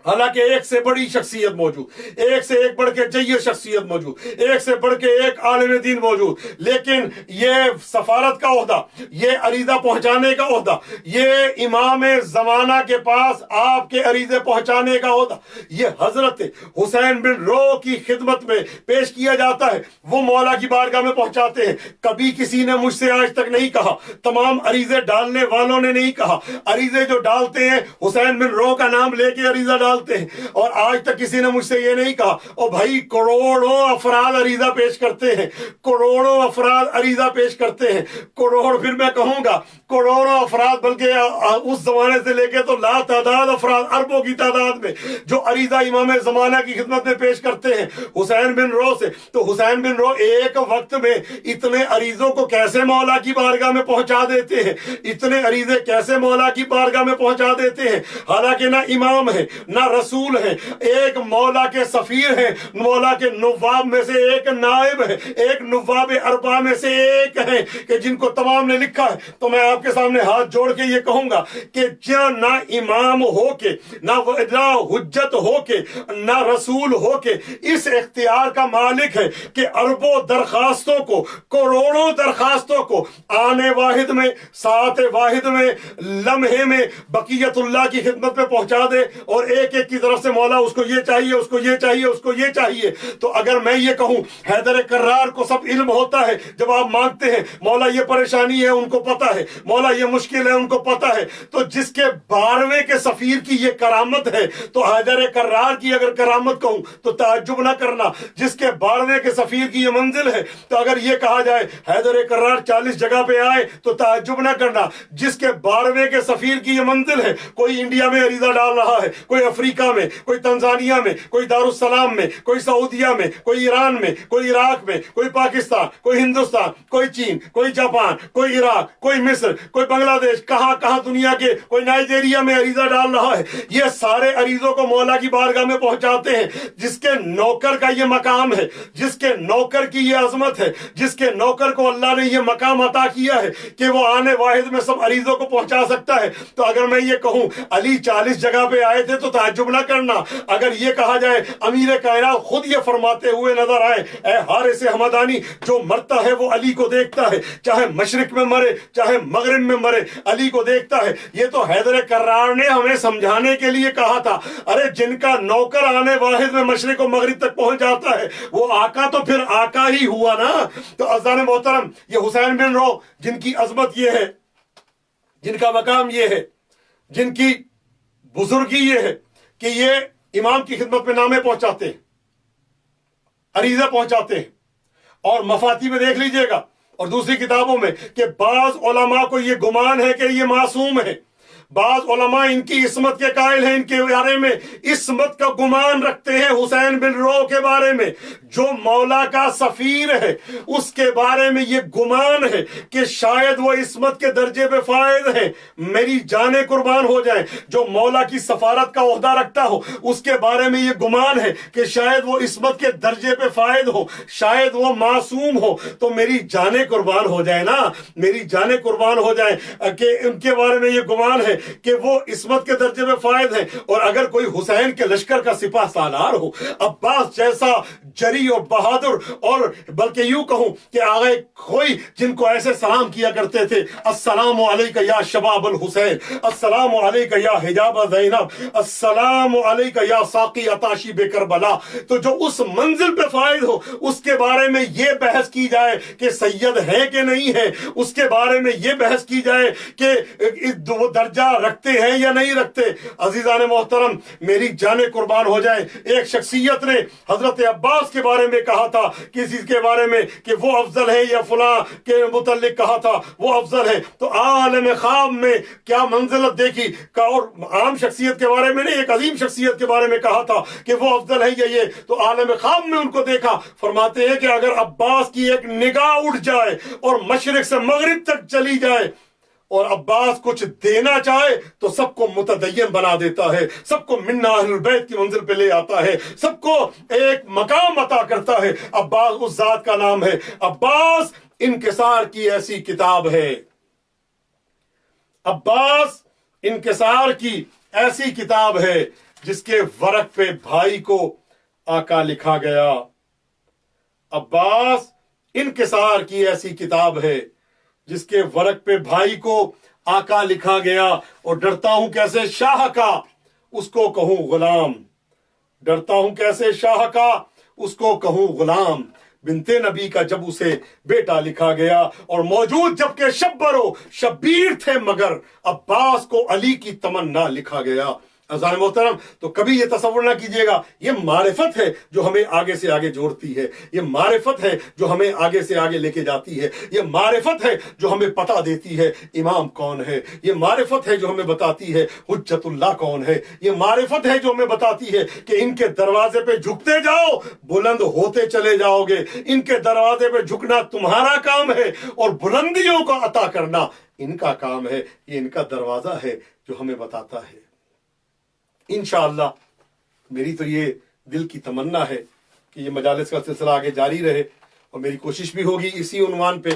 حالانکہ ایک سے بڑی شخصیت موجود، ایک سے ایک بڑھ کے جید شخصیت موجود، ایک سے بڑھ کے ایک عالم دین موجود، لیکن یہ سفارت کا عہدہ، یہ عریضہ پہنچانے کا عہدہ، یہ امام زمانہ کے پاس آپ کے عریضے پہنچانے کا عہدہ، یہ حضرت حسین بن رو کی خدمت میں پیش کیا جاتا ہے، وہ مولا کی بارگاہ میں پہنچاتے ہیں۔ کبھی کسی نے مجھ سے آج تک نہیں کہا، تمام عریضے ڈالنے والوں نے نہیں کہا، عریضے جو ڈالتے ہیں حسین بن رو کا نام لے کے عریضہ ڈالتے ہیں، اور آج تک کسی نے مجھ سے یہ نہیں کہا او بھائی کروڑوں افراد عریضہ پیش کرتے ہیں، کروڑوں افراد عریضہ پیش کرتے ہیں، کروڑ پھر میں کہوں گا کروڑوں افراد، بلکہ اس زمانے سے لے کے تو لا تعداد افراد، اربوں کی تعداد میں جو عریضہ امام زمانہ کی خدمت میں پیش کرتے ہیں حسین بن رو سے۔ تو حسین بن رو ایک وقت میں اتنے عریضوں کو کیسے مولا کی بارگاہ میں پہنچا دیتے ہیں، اتنے عریضے کیسے مولا کی بارگاہ میں پہنچا دیتے ہیں، حالانکہ نہ امام ہے نہ رسول ہے، ایک مولا کے سفیر ہیں، مولا کے نواب میں سے ایک نائب ہے، ایک نواب اربعہ میں سے ایک ہے کہ جن کو تمام نے لکھا ہے۔ تو میں آپ کے سامنے ہاتھ جوڑ کے یہ کہوں گا کہ نہ امام ہو کے، نہ حجت ہو کے، نہ رسول ہو کے اس اختیار کا مالک ہے کہ اربوں درخواستوں کو، کروڑوں درخواستوں کو آنے واحد میں، ساعت واحد میں، لمحے میں بقیت اللہ کی خدمت میں پہنچا دے، اور ایک ایک کی طرف سے مولا اس کو یہ چاہیے، اس کو یہ چاہیے، اس کو یہ چاہیے۔ تو اگر میں یہ کہوں حیدر کرار کو سب علم ہوتا ہے، جب آپ مانگتے ہیں مولا یہ پریشانی ہے ان کو پتا ہے، مولا یہ مشکل ہے ان کو پتا ہے، تو جس کے 12ویں کے سفیر کی یہ کرامت ہے تو حیدر کرار کی اگر کرامت کہوں تو تعجب نہ کرنا، جس کے 12ویں کے سفیر کی یہ منزل ہے تو اگر یہ کہا جائے حیدر کرار 40 جگہ پہ آئے تو تعجب نہ کرنا، جس کے 12ویں کے سفیر کی یہ منزل ہے، کوئی انڈیا میں عریضہ ڈال رہا ہے، کوئی افریقہ میں، کوئی تنزانیہ میں، کوئی دارالسلام میں، کوئی سعودیہ میں، کوئی ایران میں، کوئی عراق میں، کوئی پاکستان، کوئی ہندوستان، کوئی چین، کوئی جاپان، کوئی عراق، کوئی مصر، کوئی بنگلہ دیش، کہاں کہاں دنیا کے، کوئی نائجیریا میں عریضہ ڈال رہا ہے، یہ سارے عریضوں کو مولا کی بارگاہ میں پہنچاتے ہیں۔ جس کے نوکر کا یہ مقام ہے، جس کے نوکر کی یہ عظمت ہے، جس کے نوکر کو اللہ نے یہ مقام عطا کیا ہے کہ وہ آنے واحد میں سب عریضوں کو پہنچا سکتا ہے، تو اگر میں یہ کہوں علی 40 جگہ پہ آئے تھے تو تعجب نہ کرنا۔ اگر یہ کہا جائے امیر کائنات خود یہ فرماتے ہوئے نظر آئے اے حارث ہمدانی، جو مرتا ہے وہ علی کو دیکھتا ہے، چاہے مشرق میں مرے چاہے مغرب میں مرے علی کو دیکھتا ہے۔ یہ تو حیدر کرار نے ہمیں سمجھانے کے لیے کہا تھا، ارے جن کا نوکر آنے واحد میں مشرق و مغرب تک پہنچ جاتا ہے وہ آقا تو پھر آقا ہی ہوا نا۔ تو عزیزان محترم، یہ حسین بن رو جن کی عظمت یہ ہے، جن کا مقام یہ ہے، جن کی بزرگی یہ ہے کہ یہ امام کی خدمت میں نامے پہنچاتے ہیں، عریضہ پہنچاتے ہیں، اور مفاتی میں دیکھ لیجئے گا اور دوسری کتابوں میں کہ بعض علماء کو یہ گمان ہے کہ یہ معصوم ہے، بعض علماء ان کی عصمت کے قائل ہیں، ان کے بارے میں عصمت کا گمان رکھتے ہیں حسین بن رو کے بارے میں، جو مولا کا سفیر ہے اس کے بارے میں یہ گمان ہے کہ شاید وہ عصمت کے درجے پہ فائز ہیں۔ میری جانیں قربان ہو جائیں، جو مولا کی سفارت کا عہدہ رکھتا ہو اس کے بارے میں یہ گمان ہے کہ شاید وہ عصمت کے درجے پہ فائز ہو، شاید وہ معصوم ہو، تو میری جانیں قربان ہو جائیں نا، میری جانیں قربان ہو جائیں کہ ان کے بارے میں یہ گمان ہے کہ وہ عصمت کے درجے میں فائز ہیں۔ اور اگر کوئی حسین کے لشکر کا سپاہ سالار ہو، عباس جیسا جری اور بہادر، اور بلکہ یوں کہوں کہ آغا کوئی جن کو ایسے سلام کیا کرتے تھے، السلام علیکہ یا شباب الحسین، السلام علیکہ یا حجاب زینب، السلام علیکہ یا ساقی عطاشی بے کربلا، تو جو اس منزل پہ فائز ہو اس کے بارے میں یہ بحث کی جائے کہ سید ہے کہ نہیں ہے، اس کے بارے میں یہ بحث کی جائے کہ وہ درجہ رکھتے ہیں یا نہیں رکھتے۔ عزیزان محترم، میری جانیں قربان ہو جائیں، ایک شخصیت نے حضرت عباس کے بارے میں کہا تھا، کسی کے بارے میں کہ وہ افضل ہے، یا فلاں کے متعلق کہا تھا وہ افضل ہے، تو عالم خواب میں کیا منزلت دیکھی، اور عام شخصیت کے بارے میں نہیں، ایک عظیم شخصیت کے بارے میں کہا تھا کہ وہ افضل ہے یا یہ، تو عالم خواب میں ان کو دیکھا۔ فرماتے ہیں کہ اگر عباس کی ایک نگاہ اٹھ جائے اور مشرق سے مغرب تک چلی جائے اور عباس کچھ دینا چاہے تو سب کو متدین بنا دیتا ہے، سب کو منا اہل البیت کی منزل پہ لے آتا ہے، سب کو ایک مقام عطا کرتا ہے۔ عباس اس ذات کا نام ہے۔ عباس انکسار کی ایسی کتاب ہے، عباس انکسار کی ایسی کتاب ہے جس کے ورق پہ بھائی کو آقا لکھا گیا۔ عباس انکسار کی ایسی کتاب ہے جس کے ورق پہ بھائی کو آقا لکھا گیا۔ اور ڈرتا ہوں کیسے شاہ کا اس کو کہوں غلام، ڈرتا ہوں کیسے شاہ کا اس کو کہوں غلام۔ بنت نبی کا جب اسے بیٹا لکھا گیا، اور موجود جبکہ شبر و شبیر تھے مگر عباس کو علی کی تمنا لکھا گیا۔ عزیزان محترم، تو کبھی یہ تصور نہ کیجیے گا، یہ معرفت ہے جو ہمیں آگے سے آگے جوڑتی ہے، یہ معرفت ہے جو ہمیں آگے سے آگے لے کے جاتی ہے، یہ معرفت ہے جو ہمیں پتہ دیتی ہے امام کون ہے، یہ معرفت ہے جو ہمیں بتاتی ہے حجت اللہ کون ہے، یہ معرفت ہے جو ہمیں بتاتی ہے کہ ان کے دروازے پہ جھکتے جاؤ بلند ہوتے چلے جاؤ گے، ان کے دروازے پہ جھکنا تمہارا کام ہے اور بلندیوں کو عطا کرنا ان کا کام ہے۔ یہ ان کا دروازہ ہے جو ہمیں بتاتا ہے۔ انشاءاللہ میری تو یہ دل کی تمنا ہے کہ یہ مجالس کا سلسلہ آگے جاری رہے، اور میری کوشش بھی ہوگی اسی عنوان پہ،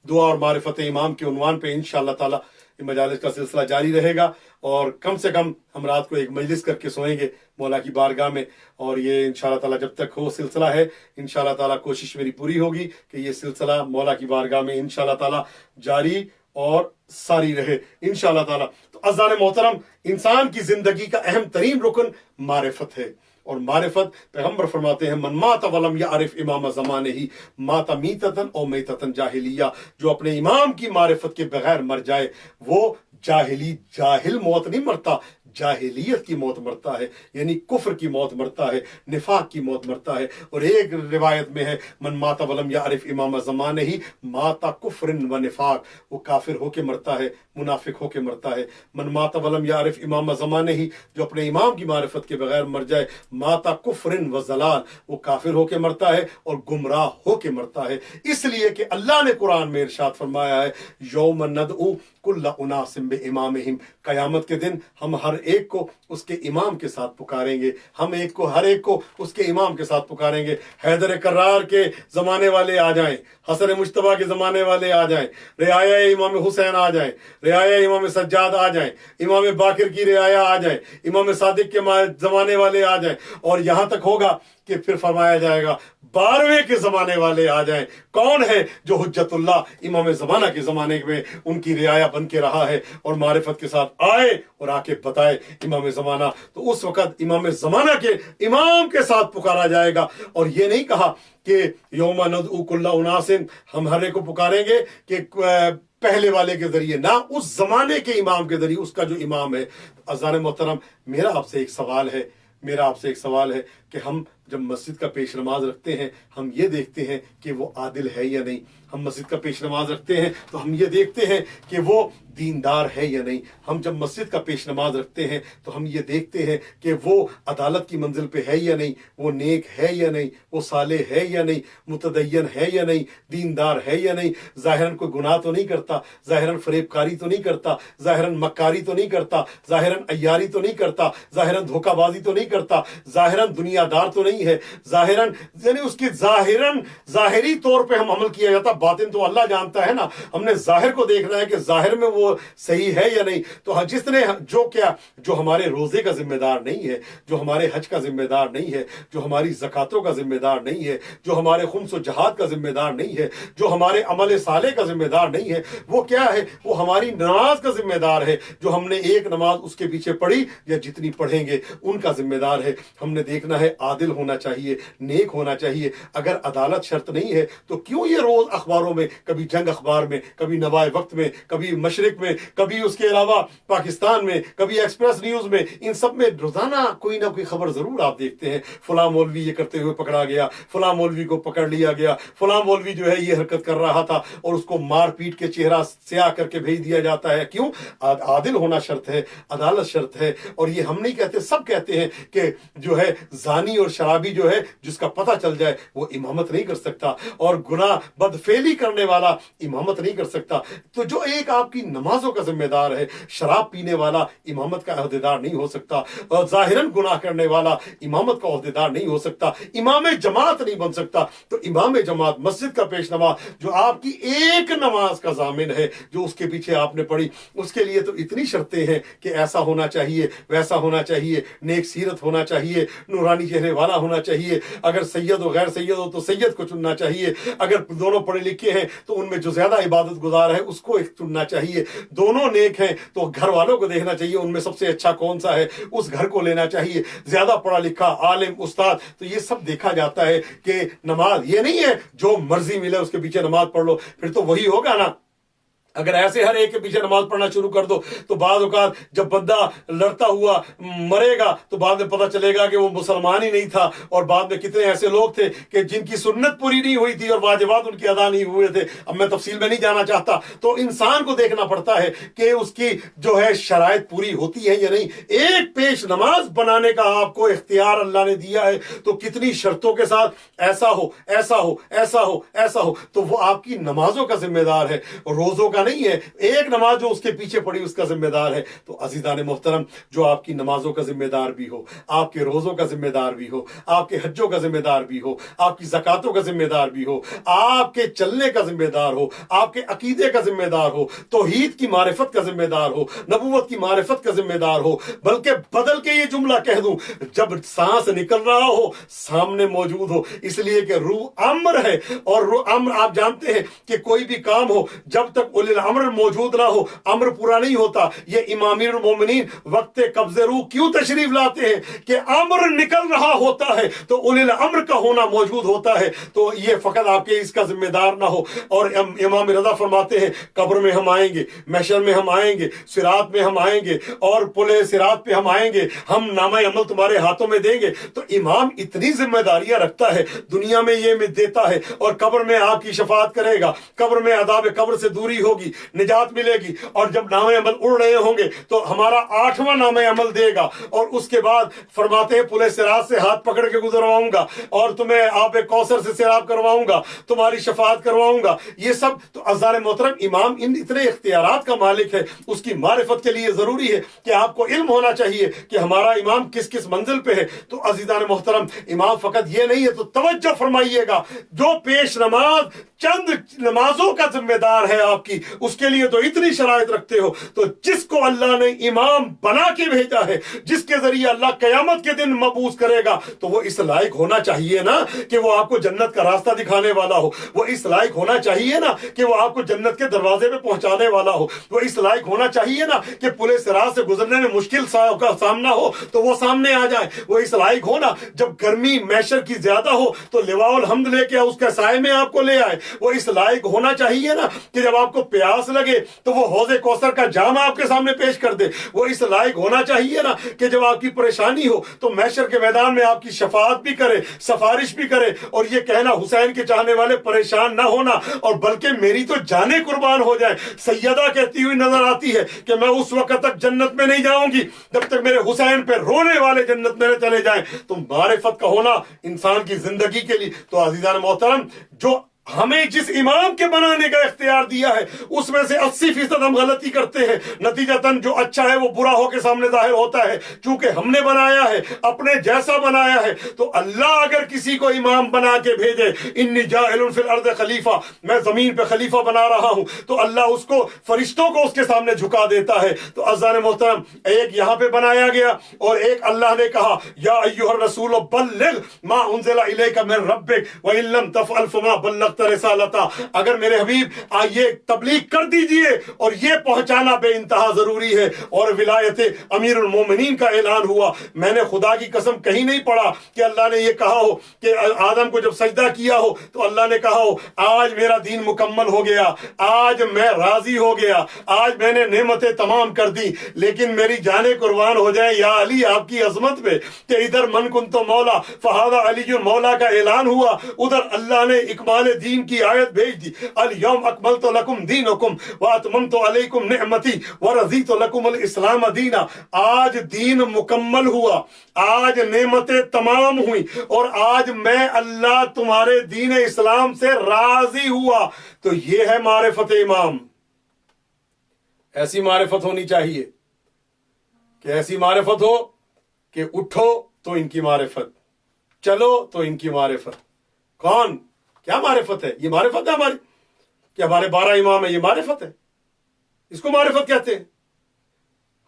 دعا اور معرفت امام کے عنوان پہ انشاءاللہ تعالی یہ مجالس کا سلسلہ جاری رہے گا، اور کم سے کم ہم رات کو ایک مجلس کر کے سوئیں گے مولا کی بارگاہ میں۔ اور یہ انشاءاللہ تعالی جب تک ہو سلسلہ ہے، انشاءاللہ تعالی کوشش میری پوری ہوگی کہ یہ سلسلہ مولا کی بارگاہ میں انشاءاللہ تعالی جاری اور ساری رہے انشاءاللہ تعالی۔ تو عزیزان محترم، انسان کی زندگی کا اہم ترین رکن معرفت ہے، اور معرفت پیغمبر فرماتے ہیں من مات ولم یعرف امام زمانہ ہی مات میتتن او میتتن جاہلیہ، جو اپنے امام کی معرفت کے بغیر مر جائے وہ جاہل موت نہیں مرتا، جاہلیت کی موت مرتا ہے، یعنی کفر کی موت مرتا ہے، نفاق کی موت مرتا ہے۔ اور ایک روایت میں ہے من مات ولم یعرف امام زمانہ ہی مات کفر و نفاق، وہ کافر ہو کے مرتا ہے، منافق ہو کے مرتا ہے۔ من مات ولم یعرف امام زمانہ ہی، جو اپنے امام کی معرفت کے بغیر مر جائے، مات کفر و ضلال، وہ کافر ہو کے مرتا ہے اور گمراہ ہو کے مرتا ہے۔ اس لیے کہ اللہ نے قرآن میں ارشاد فرمایا ہے یوم ندعو کل اناس بامامہم، قیامت کے دن ہم ہر ایک کو اس کے امام کے ساتھ پکاریں گے، ہم ہر ایک کو اس کے امام کے ساتھ پکاریں گے۔ حیدر کرار کے زمانے والے آ جائیں، حسن مجتبیٰ کے زمانے والے آ جائیں، رعایا امام حسین آ جائیں، رعایا امام سجاد آ جائیں، امام باقر کی رعایا آ جائیں، امام صادق کے زمانے والے آ جائیں، اور یہاں تک ہوگا کہ پھر فرمایا جائے گا 12ویں کے زمانے والے آ جائیں۔ کون ہے جو حجت اللہ امام زمانہ کے زمانے میں ان کی رعایا بن کے رہا ہے اور معرفت کے ساتھ آئے اور آ کے بتائے امام زمانہ؟ تو اس وقت امام زمانہ کے امام کے ساتھ پکارا جائے گا، اور یہ نہیں کہا کہ یوم ندعو کل اناس، ہم ہر ایک کو پکاریں گے کہ پہلے والے کے ذریعے، نہ اس زمانے کے امام کے ذریعے، اس کا جو امام ہے۔ عزیزان محترم، میرا آپ سے ایک سوال ہے کہ ہم جب مسجد کا پیش نماز رکھتے ہیں ہم یہ دیکھتے ہیں کہ وہ عادل ہے یا نہیں؟ ہم مسجد کا پیش نماز رکھتے ہیں تو ہم یہ دیکھتے ہیں کہ وہ دیندار ہے یا نہیں؟ ہم جب مسجد کا پیش نماز رکھتے ہیں تو ہم یہ دیکھتے ہیں کہ وہ عدالت کی منزل پہ ہے یا نہیں، وہ نیک ہے یا نہیں، وہ صالح ہے یا نہیں، متدین ہے یا نہیں، دیندار ہے یا نہیں، ظاہراً کوئی گناہ تو نہیں کرتا، ظاہراً فریب کاری تو نہیں کرتا، ظاہراً مکاری تو نہیں کرتا، ظاہراً عیاری تو نہیں کرتا، ظاہراً دھوکہ بازی تو نہیں کرتا، ظاہراً دنیا دار تو نہیں ہے، ظاہراً یعنی اس کی ظاہری طور پہ ہم عمل کیا جاتا، باطن تو اللہ جانتا ہے نا، ہم نے ظاہر کو دیکھنا ہے کہ ظاہر میں وہ صحیح ہے یا نہیں۔ تو جس نے جو ہمارے روزے کا ذمہ دار نہیں ہے، جو ہمارے حج کا ذمہ دار نہیں ہے، جو ہماری زکاتوں کا ذمہ دار نہیں ہے، جو ہمارے خمس و جہاد کا ذمہ دار نہیں ہے، جو ہمارے عمل صالح کا ذمہ دار نہیں ہے، وہ کیا ہے؟ وہ ہماری نماز کا ذمہ دار ہے، جو ہم نے ایک نماز اس کے پیچھے پڑھی یا جتنی پڑھیں گے ان کا ذمہ دار ہے۔ ہم نے دیکھنا ہے عادل ہونا چاہیے، نیک ہونا چاہیے۔ اگر عدالت شرط نہیں ہے تو کیوں یہ روز اخباروں میں، کبھی جنگ اخبار میں، کبھی نوائے وقت میں، کبھی مشرق میں، کبھی اس کے علاوہ پاکستان میں، کبھی ایکسپریس نیوز میں، ان سب میں روزانہ کوئی نہ کوئی خبر ضرور آپ دیکھتے ہیں، فلاں مولوی یہ کرتے ہوئے پکڑا گیا، فلاں مولوی کو پکڑ لیا گیا، فلاں مولوی جو ہے یہ حرکت کر رہا تھا، اور اس کو مار پیٹ کے چہرہ سیاہ کر کے بھیج دیا جاتا ہے۔ کیوں؟ عادل ہونا شرط ہے، عدالت شرط ہے۔ اور یہ ہم نہیں کہتے، سب کہتے ہیں کہ جو ہے زانی اور شرابی شرابی جو ہے جس کا پتہ چل جائے وہ امامت نہیں کر سکتا، اور گناہ بدفعلی کرنے والا امامت نہیں کر سکتا۔ تو جو ایک آپ کی نمازوں کا ذمہ دار ہے، شراب پینے والا امامت کا عہدیدار نہیں ہو سکتا، اور ظاہراً گناہ کرنے والا امامت کا عہدیدار نہیں ہو سکتا، امام جماعت نہیں بن سکتا۔ تو امام جماعت مسجد کا پیش نما جو آپ کی ایک نماز کا ضامن ہے جو اس کے پیچھے آپ نے پڑھی، اس کے لیے تو اتنی شرطیں ہیں کہ ایسا ہونا چاہیے، ویسا ہونا چاہیے، نیک سیرت ہونا چاہیے، نورانی چہرے والا ہونا چاہیے، اگر سید و غیر سید ہو تو سید کو چننا چاہیے، اگر دونوں پڑھے لکھے ہیں تو ان میں جو زیادہ عبادت گزار ہے اس کو چننا چاہیے، دونوں نیک ہیں تو گھر والوں کو دیکھنا چاہیے ان میں سب سے اچھا کون سا ہے، اس گھر کو لینا چاہیے، زیادہ پڑھا لکھا عالم استاد، تو یہ سب دیکھا جاتا ہے کہ نماز یہ نہیں ہے جو مرضی ملے اس کے پیچھے نماز پڑھ لو، پھر تو وہی ہوگا نا۔ اگر ایسے ہر ایک کے پیچھے نماز پڑھنا شروع کر دو تو بعض اوقات جب بندہ لڑتا ہوا مرے گا تو بعد میں پتہ چلے گا کہ وہ مسلمان ہی نہیں تھا، اور بعد میں کتنے ایسے لوگ تھے کہ جن کی سنت پوری نہیں ہوئی تھی اور واجبات ان کی ادا نہیں ہوئے تھے۔ اب میں تفصیل میں نہیں جانا چاہتا۔ تو انسان کو دیکھنا پڑتا ہے کہ اس کی جو ہے شرائط پوری ہوتی ہے یا نہیں۔ ایک پیش نماز بنانے کا آپ کو اختیار اللہ نے دیا ہے، تو کتنی شرطوں کے ساتھ ایسا ہو ایسا ہو ایسا ہو ایسا ہو، تو وہ آپ کی نمازوں کا ذمہ دار ہے، روزوں کا نہیں ہے۔ ایک نماز جو اس کے پیچھے پڑی اس کا ذمہ دار ہے۔ تو عزیزان محترم، جو آپ کی نمازوں کا ذمہ دار بھی ہو، آپ کے روزوں کا ذمہ دار بھی ہو، آپ کے حجوں کا ذمہ دار بھی ہو، آپ کی زکاتوں کا ذمہ دار بھی ہو، آپ کے چلنے کا ذمہ دار ہو، آپ کے عقیدے کا ذمہ دار ہو، توحید کی معرفت کا ذمہ دار ہو، نبوت کی معرفت کا ذمہ دار ہو، بلکہ بدل کے یہ جملہ کہہ دوں، جب سانس نکل رہا ہو سامنے موجود ہو، اس لیے کہ روح امر ہے، اور روح امر آپ جانتے ہیں کہ کوئی بھی کام ہو جب تک امر موجود نہ ہو امر پورا نہیں ہوتا۔ یہ امام المومنین وقت قبض روح کیوں تشریف لاتے ہیں کہ امر نکل رہا ہوتا ہے تو اولی الامر کا ہونا موجود ہوتا ہے، تو یہ فقط آپ کے اس کا ذمہ دار نہ ہو۔ اور امام رضا فرماتے ہیں قبر میں ہم آئیں گے، محشر میں ہم آئیں گے، صراط میں ہم آئیں گے، اور پلے صراط پہ ہم آئیں گے، ہم نامہ عمل تمہارے ہاتھوں میں دیں گے۔ تو امام اتنی ذمہ داریاں رکھتا ہے، دنیا میں یہ دیتا ہے، اور قبر میں آپ کی شفاعت کرے گا، قبر میں عذاب قبر سے دوری ہوگی، نجات ملے گی، اور جب نامہ عمل اڑ رہے ہوں گے تو ہمارا 8واں نامہ عمل دے گا، اور اس کے بعد فرماتے ہیں پلے صراط سے ہاتھ پکڑ کے گزرواؤں گا، اور تمہیں آب کوثر سے سیراب کرواؤں گا، تمہاری شفاعت کرواؤں گا۔ یہ سب تو عزیزان محترم امام ان اتنے اختیارات کا مالک ہے، اس کی معرفت کے لیے ضروری ہے کہ آپ کو علم ہونا چاہیے کہ ہمارا امام کس کس منزل پہ ہے۔ تو عزیزان محترم امام فقط یہ نہیں ہے، تو توجہ فرمائیے گا، جو پیش نماز چند نمازوں کا ذمہ دار ہے آپ کی، اس کے لیے تو اتنی شرائط رکھتے ہو، تو جس کو اللہ نے امام بنا کے بھیجا ہے، جس کے ذریعے اللہ قیامت کے دن مبعوث کرے گا، تو وہ اس لائق ہونا چاہیے نا کہ وہ آپ کو جنت کا راستہ دکھانے والا ہو، وہ اس لائق ہونا چاہیے نا کہ وہ آپ کو جنت کے دروازے پہ پہنچانے والا ہو، وہ اس لائق ہونا چاہیے نا کہ پلے صراط سے گزرنے میں مشکل کا سامنا ہو تو وہ سامنے آ جائے، وہ اس لائق ہونا جب گرمی محشر کی زیادہ ہو تو لواء الحمد لے کے اس کے سائے میں آپ کو لے آئے، وہ اس لائق ہونا چاہیے نا کہ جب آپ کو پیاس لگے تو وہ حوض کوثر کا جام آپ کے سامنے پیش کر دے، وہ اس لائق ہونا چاہیے نا کہ جب آپ کی پریشانی ہو تو محشر کے میدان میں آپ کی شفاعت بھی کرے، سفارش بھی کرے، اور یہ کہنا حسین کے چاہنے والے پریشان نہ ہونا، اور بلکہ میری تو جانیں قربان ہو جائیں۔ سیدہ کہتی ہوئی نظر آتی ہے کہ میں اس وقت تک جنت میں نہیں جاؤں گی جب تک میرے حسین پہ رونے والے جنت میں نہ چلے جائیں۔ تو معرفت کا ہونا انسان کی زندگی کے لیے، تو عزیزان محترم جو ہمیں جس امام کے بنانے کا اختیار دیا ہے اس میں سے 80% ہم غلطی کرتے ہیں، نتیجتاً جو اچھا ہے وہ برا ہو کے سامنے ظاہر ہوتا ہے، چونکہ ہم نے بنایا ہے، اپنے جیسا بنایا ہے۔ تو اللہ اگر کسی کو امام بنا کے بھیجے، انی جاعل فی الارض خلیفہ، میں زمین پہ خلیفہ بنا رہا ہوں، تو اللہ اس کو فرشتوں کو اس کے سامنے جھکا دیتا ہے۔ تو عزیزان محترم ایک یہاں پہ بنایا گیا، اور ایک اللہ نے کہا یا ایھا الرسول بلغ ما انزل الیک من ربک وان لم تفعل فما بلغت رسالتا، اگر میرے حبیب یہ تبلیغ کر دیجئے، اور یہ پہنچانا بے انتہا ضروری ہے۔ اور ولایت امیر المومنین کا اعلان ہوا۔ میں نے خدا کی قسم کہیں نہیں پڑھا کہ اللہ نے یہ کہا ہو کہ آدم کو جب سجدہ کیا ہو تو اللہ نے کہا ہو آج میرا دین مکمل ہو گیا، آج میں راضی ہو گیا، آج میں نے نعمتیں تمام کر دی۔ لیکن میری جانیں قربان ہو جائیں یا علی آپ کی عظمت پہ کہ ادھر من کنت مولا فہذا علی مولا کا اعلان ہوا، ادھر اللہ نے اکمال دین کی آیت بھیج دی، الیوم اکملت لکم دینکم واتممت علیکم نعمتی ورضیت لکم الاسلام دینا۔ آج دین مکمل ہوا، آج نعمتیں تمام ہوئی، اور آج میں اللہ تمہارے دین اسلام سے راضی ہوا۔ تو یہ ہے معرفت امام۔ ایسی معرفت ہونی چاہیے کہ ایسی معرفت ہو کہ اٹھو تو ان کی معرفت، چلو تو ان کی معرفت۔ کون؟ کیا معرفت ہے؟ یہ معرفت ہے ہماری کہ ہمارے 12 امام ہیں، یہ معرفت ہے، اس کو معرفت کہتے ہیں۔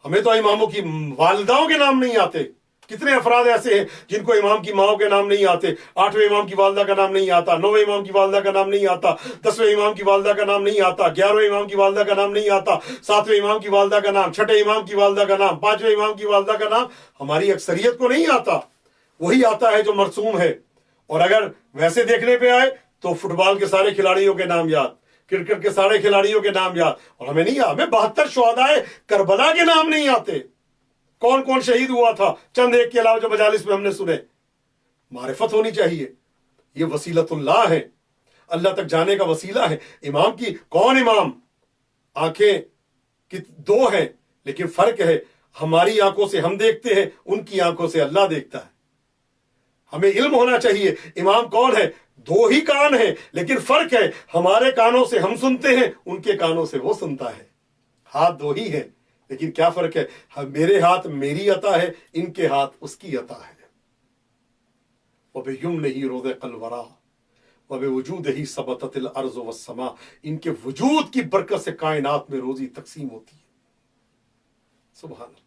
ہمیں تو اماموں کی والداؤں کے نام نہیں آتے۔ کتنے افراد ایسے ہیں جن کو امام کی ماؤں کے نام نہیں آتے، 8ویں امام کی والدہ کا نام نہیں آتا، 9ویں امام کی والدہ کا نام نہیں آتا، 10ویں امام کی والدہ کا نام نہیں آتا، 11ویں امام کی والدہ کا نام نہیں آتا، 7ویں امام کی والدہ کا نام، 6 امام کی والدہ کا نام، 5ویں امام کی والدہ کا نام ہماری اکثریت کو نہیں آتا۔ وہی آتا ہے جو مرسوم ہے۔ اور اگر ویسے دیکھنے پہ آئے تو فٹ بال کے سارے کھلاڑیوں کے نام یاد، کرکٹ کے سارے کھلاڑیوں کے نام یاد، اور ہمیں نہیں یاد، ہمیں 72 شہدائے کربلا کے نام نہیں آتے۔ کون کون شہید ہوا تھا چند ایک کے علاوہ جو مجالس میں ہم نے سنے۔ معرفت ہونی چاہیے۔ یہ وسیلۃ اللہ ہے، اللہ تک جانے کا وسیلہ ہے۔ امام کی کون امام؟ آنکھیں 2 ہیں لیکن فرق ہے، ہماری آنکھوں سے ہم دیکھتے ہیں، ان کی آنکھوں سے اللہ دیکھتا ہے۔ ہمیں علم ہونا چاہیے امام کون ہے۔ 2 ہی کان ہیں لیکن فرق ہے، ہمارے کانوں سے ہم سنتے ہیں، ان کے کانوں سے وہ سنتا ہے۔ ہاتھ 2 ہی ہیں لیکن کیا فرق ہے، میرے ہاتھ میری عطا ہے، ان کے ہاتھ اس کی عطا ہے۔ وَبِيُمْنِهِ رُزِقَ الْوَرَىٰ وَبِوُجُودِهِ ثَبَتَتِ الْأَرْضُ وَالسَّمَاءُ۔ ان کے وجود کی برکت سے کائنات میں روزی تقسیم ہوتی ہے۔ سبحان اللہ۔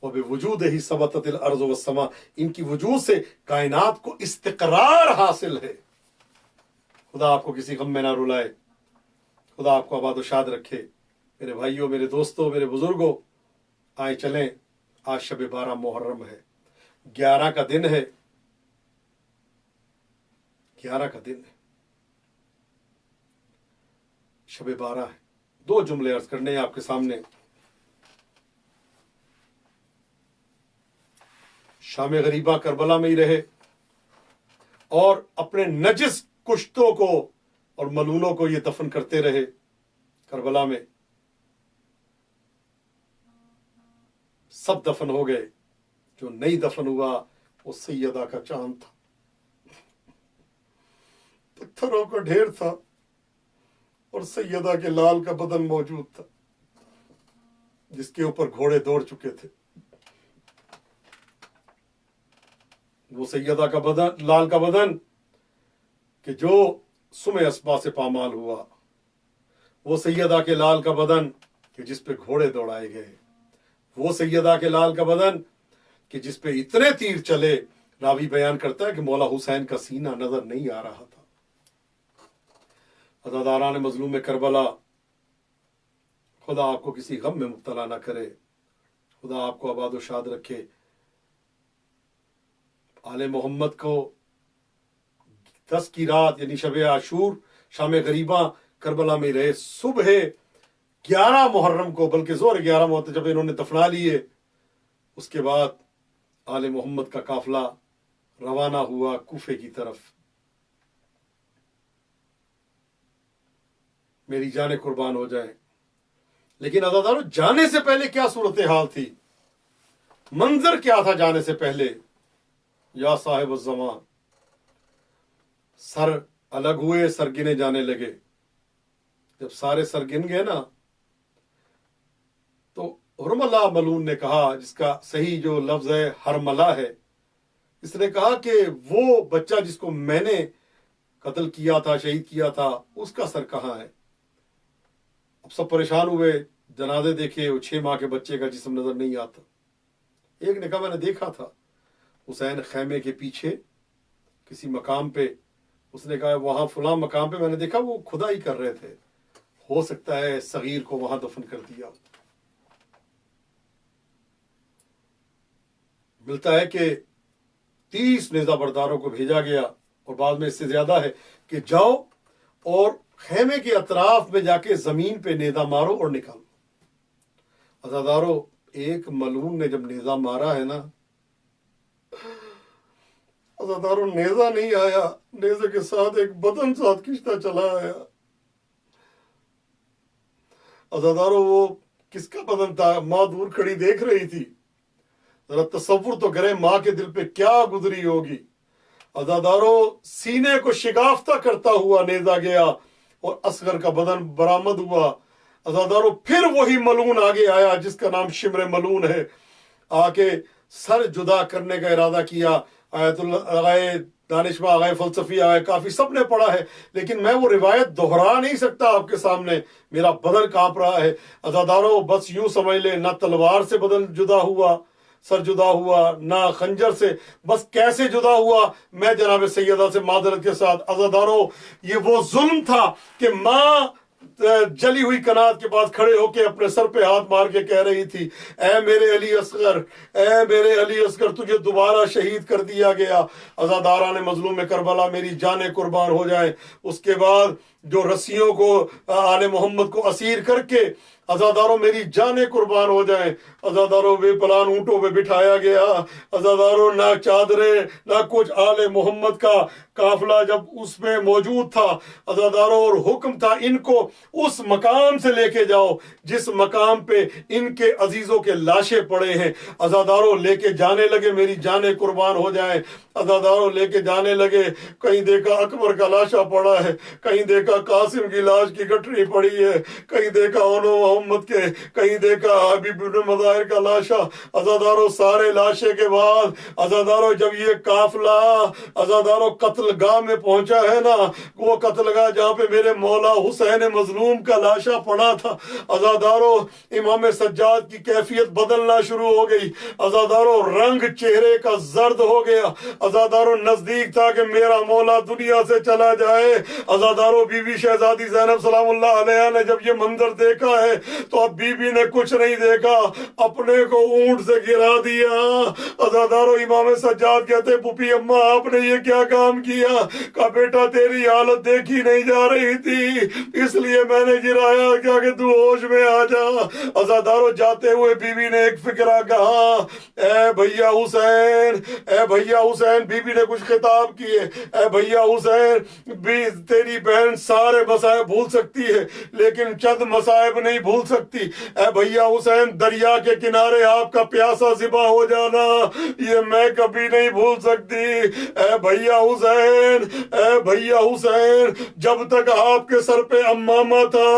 وَبِوُجُودِهِ ثَبَتَتِ الْأَرْضُ وَالسَّمَاءُ۔ ان کی وجود سے کائنات کو استقرار حاصل ہے۔ خدا آپ کو کسی غم میں نہ رلائے، خدا آپ کو آباد و شاد رکھے۔ میرے بھائیوں، میرے دوستوں، میرے بزرگوں، آئیں چلیں، آج شب 12 محرم ہے، 11 کا دن ہے، 11 کا دن ہے، شب 12 ہے۔ 2 جملے عرض کرنے ہیں آپ کے سامنے۔ شام غریبہ کربلا میں ہی رہے اور اپنے نجس کشتوں کو اور ملونوں کو یہ دفن کرتے رہے کربلا میں۔ سب دفن ہو گئے، جو نہیں دفن ہوا وہ سیدہ کا چاند تھا، پتھروں کا ڈھیر تھا، اور سیدہ کے لال کا بدن موجود تھا جس کے اوپر گھوڑے دوڑ چکے تھے۔ وہ سیدہ کا بدن، لال کا بدن کہ جو سمے اسبا سے پامال ہوا، وہ سیدہ کے لال کا بدن کہ جس پہ گھوڑے دوڑائے گئے، وہ سیدہ کے لال کا بدن کہ جس پہ اتنے تیر چلے، راوی بیان کرتا ہے کہ مولا حسین کا سینہ نظر نہیں آ رہا تھا۔ عزاداران مظلوم کربلا، خدا آپ کو کسی غم میں مبتلا نہ کرے، خدا آپ کو آباد و شاد رکھے۔ آل محمد کو 10 کی رات یعنی شب عاشور، شام غریبہ کربلا میں رہے۔ صبح 11 محرم کو، بلکہ ظہر 11 محرم جب انہوں نے دفنا لیے، اس کے بعد آل محمد کا قافلہ روانہ ہوا کوفے کی طرف۔ میری جانیں قربان ہو جائیں۔ لیکن عزادارو، جانے سے پہلے کیا صورتحال تھی، منظر کیا تھا جانے سے پہلے؟ یا صاحب الزمان، سر الگ ہوئے، سر گنے جانے لگے۔ جب سارے سر گن گئے نا، تو حرملہ ملعون نے کہا، جس کا صحیح جو لفظ ہے ہرملہ ہے، اس نے کہا کہ وہ بچہ جس کو میں نے قتل کیا تھا، شہید کیا تھا، اس کا سر کہاں ہے؟ اب سب پریشان ہوئے، جنازے دیکھے، وہ 6 ماہ کے بچے کا جسم نظر نہیں آتا۔ ایک نے کہا میں نے دیکھا تھا حسین خیمے کے پیچھے کسی مقام پہ، اس نے کہا وہاں فلاں مقام پہ میں نے دیکھا، وہ کھدائی کر رہے تھے، ہو سکتا ہے صغیر کو وہاں دفن کر دیا۔ ملتا ہے کہ 30 نیزہ برداروں کو بھیجا گیا، اور بعد میں اس سے زیادہ ہے کہ جاؤ اور خیمے کے اطراف میں جا کے زمین پہ نیزہ مارو اور نکالو۔ عزادارو، ایک ملعون نے جب نیزہ مارا ہے نا، عزاداروں نیزہ نہیں آیا، نیزے کے ساتھ ایک بدن ساتھ کھینچتا چلا آیا۔ عزاداروں وہ کس کا بدن تھا؟ ماں دور کھڑی دیکھ رہی تھی، ذرا تصور تو کریں ماں کے دل پہ کیا گزری ہوگی۔ عزاداروں سینے کو شگافتہ کرتا ہوا نیزہ گیا اور اصغر کا بدن برآمد ہوا۔ عزاداروں پھر وہی ملعون آگے آیا جس کا نام شمر ملعون ہے، آ کے سر جدا کرنے کا ارادہ کیا۔ آیت اللہ آگئے دانشمہ آگئے فلسفی آگئے کافی سب نے پڑھا ہے، لیکن میں وہ روایت دہرا نہیں سکتا آپ کے سامنے، میرا بدن کانپ رہا ہے۔ عزاداروں بس یوں سمجھ لیں، نہ تلوار سے بدن جدا ہوا، سر جدا ہوا، نہ خنجر سے، بس کیسے جدا ہوا؟ میں جناب سیدہ سے معذرت کے ساتھ عزاداروں یہ وہ ظلم تھا کہ ماں جلی ہوئی کنات کے بعد کھڑے ہو کے اپنے سر پہ ہاتھ مار کے کہہ رہی تھی، اے میرے علی اصغر، اے میرے علی اصغر، تجھے دوبارہ شہید کر دیا گیا۔ عزاداران مظلوم کربلا میری جانیں قربان ہو جائیں۔ اس کے بعد جو رسیوں کو آل محمد کو اسیر کر کے عزاداروں میری جانیں قربان ہو جائیں۔ عزاداروں بے پلان اونٹوں پہ بٹھایا گیا، عزاداروں نہ چادریں نہ کچھ، آل محمد کا قافلہ جب اس میں موجود تھا عزاداروں، اور حکم تھا ان کو اس مقام سے لے کے جاؤ جس مقام پہ ان کے عزیزوں کے لاشیں پڑے ہیں۔ عزاداروں لے کے جانے لگے، میری جانیں قربان ہو جائیں۔ عزاداروں لے کے جانے لگے، کہیں دیکھا اکبر کا لاشا پڑا ہے، کہیں دیکھا قاسم کی لاش کی گٹھڑی پڑی ہے، کہیں دیکھا اونو محمد کے، کہیں دیکھا حبیب بن مظاہر کا لاشا۔ عزاداروں سارے لاشے کے بعد عزاداروں جب یہ قافلہ عزاداروں قتل گاہ میں پہنچا ہے نا، وہ قتل گاہ جہاں پہ میرے مولا حسین مظلوم کا لاشا پڑا تھا، عزاداروں امام سجاد کی کیفیت بدلنا شروع ہو گئی۔ عزاداروں رنگ چہرے کا زرد ہو گیا۔ عزاداروں نزدیک تھا کہ میرا مولا دنیا سے چلا جائے۔ عزاداروں بی بی شہزادی زینب سلام اللہ علیہ نے جب یہ منظر دیکھا ہے تو اب بی بی نے کچھ نہیں دیکھا، اپنے کو اونٹ سے گرا دیا۔ عزاداروں امام سجاد کہتے پھوپھی اماں آپ نے یہ کیا کام کیا؟ کہا بیٹا تیری حالت دیکھی نہیں جا رہی تھی اس لیے میں نے گرایا، کیا کہ تو ہوش میں آ جا۔ عزاداروں جاتے ہوئے بی بی نے ایک فکرہ کہا، اے بھیا حسین، اے بھیا حسین، بی بی نے کچھ خطاب کیے، اے بھیا حسین، تیری بہن سارے مصائب بھول سکتی ہے لیکن چند مصائب نہیں بھول سکتی۔ اے بھیا حسین دریا کے کنارے آپ کا پیاسا ذبح ہو جانا یہ میں کبھی نہیں بھول سکتی۔ اے بھیا حسین، اے بھیا حسین، جب تک آپ کے سر پہ امامہ تھا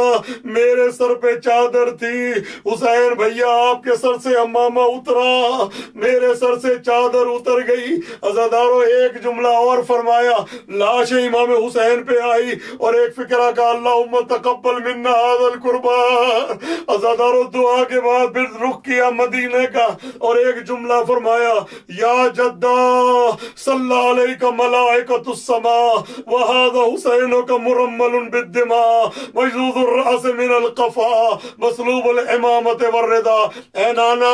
میرے سر پہ چادر تھی، حسین بھیا آپ کے سر سے امامہ اترا میرے سر سے چادر اتر گئی۔ عزاداروں ایک جملہ اور فرمایا، لاش امام حسین پہ آئی اور ایک فکرہ کا اللہم تقبل منا ھذا القربان۔ عزاداروں دعا کے بعد پھر رخ کیا مدینے کا اور ایک جملہ فرمایا، یا جدہ صلی علیک ملائکۃ السماء وھذا حسینک مرمل بالدماء مجذوذ الرأس من القفا مسلوب الامامۃ والرضا۔ اے نانا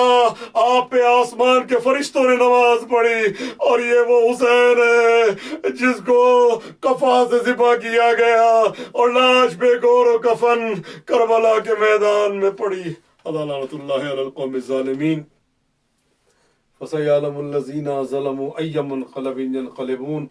آپ پہ آسمان کے فرشتوں نے نماز پڑھی اور یہ وہ حسین ہے جس کو کفا سے ذبح کیا گیا اور لاش بے گور و کفن کربلا کے میدان میں پڑی۔ لعنت اللہ علی القوم الظالمین۔ فسيعلم الذين ظلموا أي منقلب ينقلبون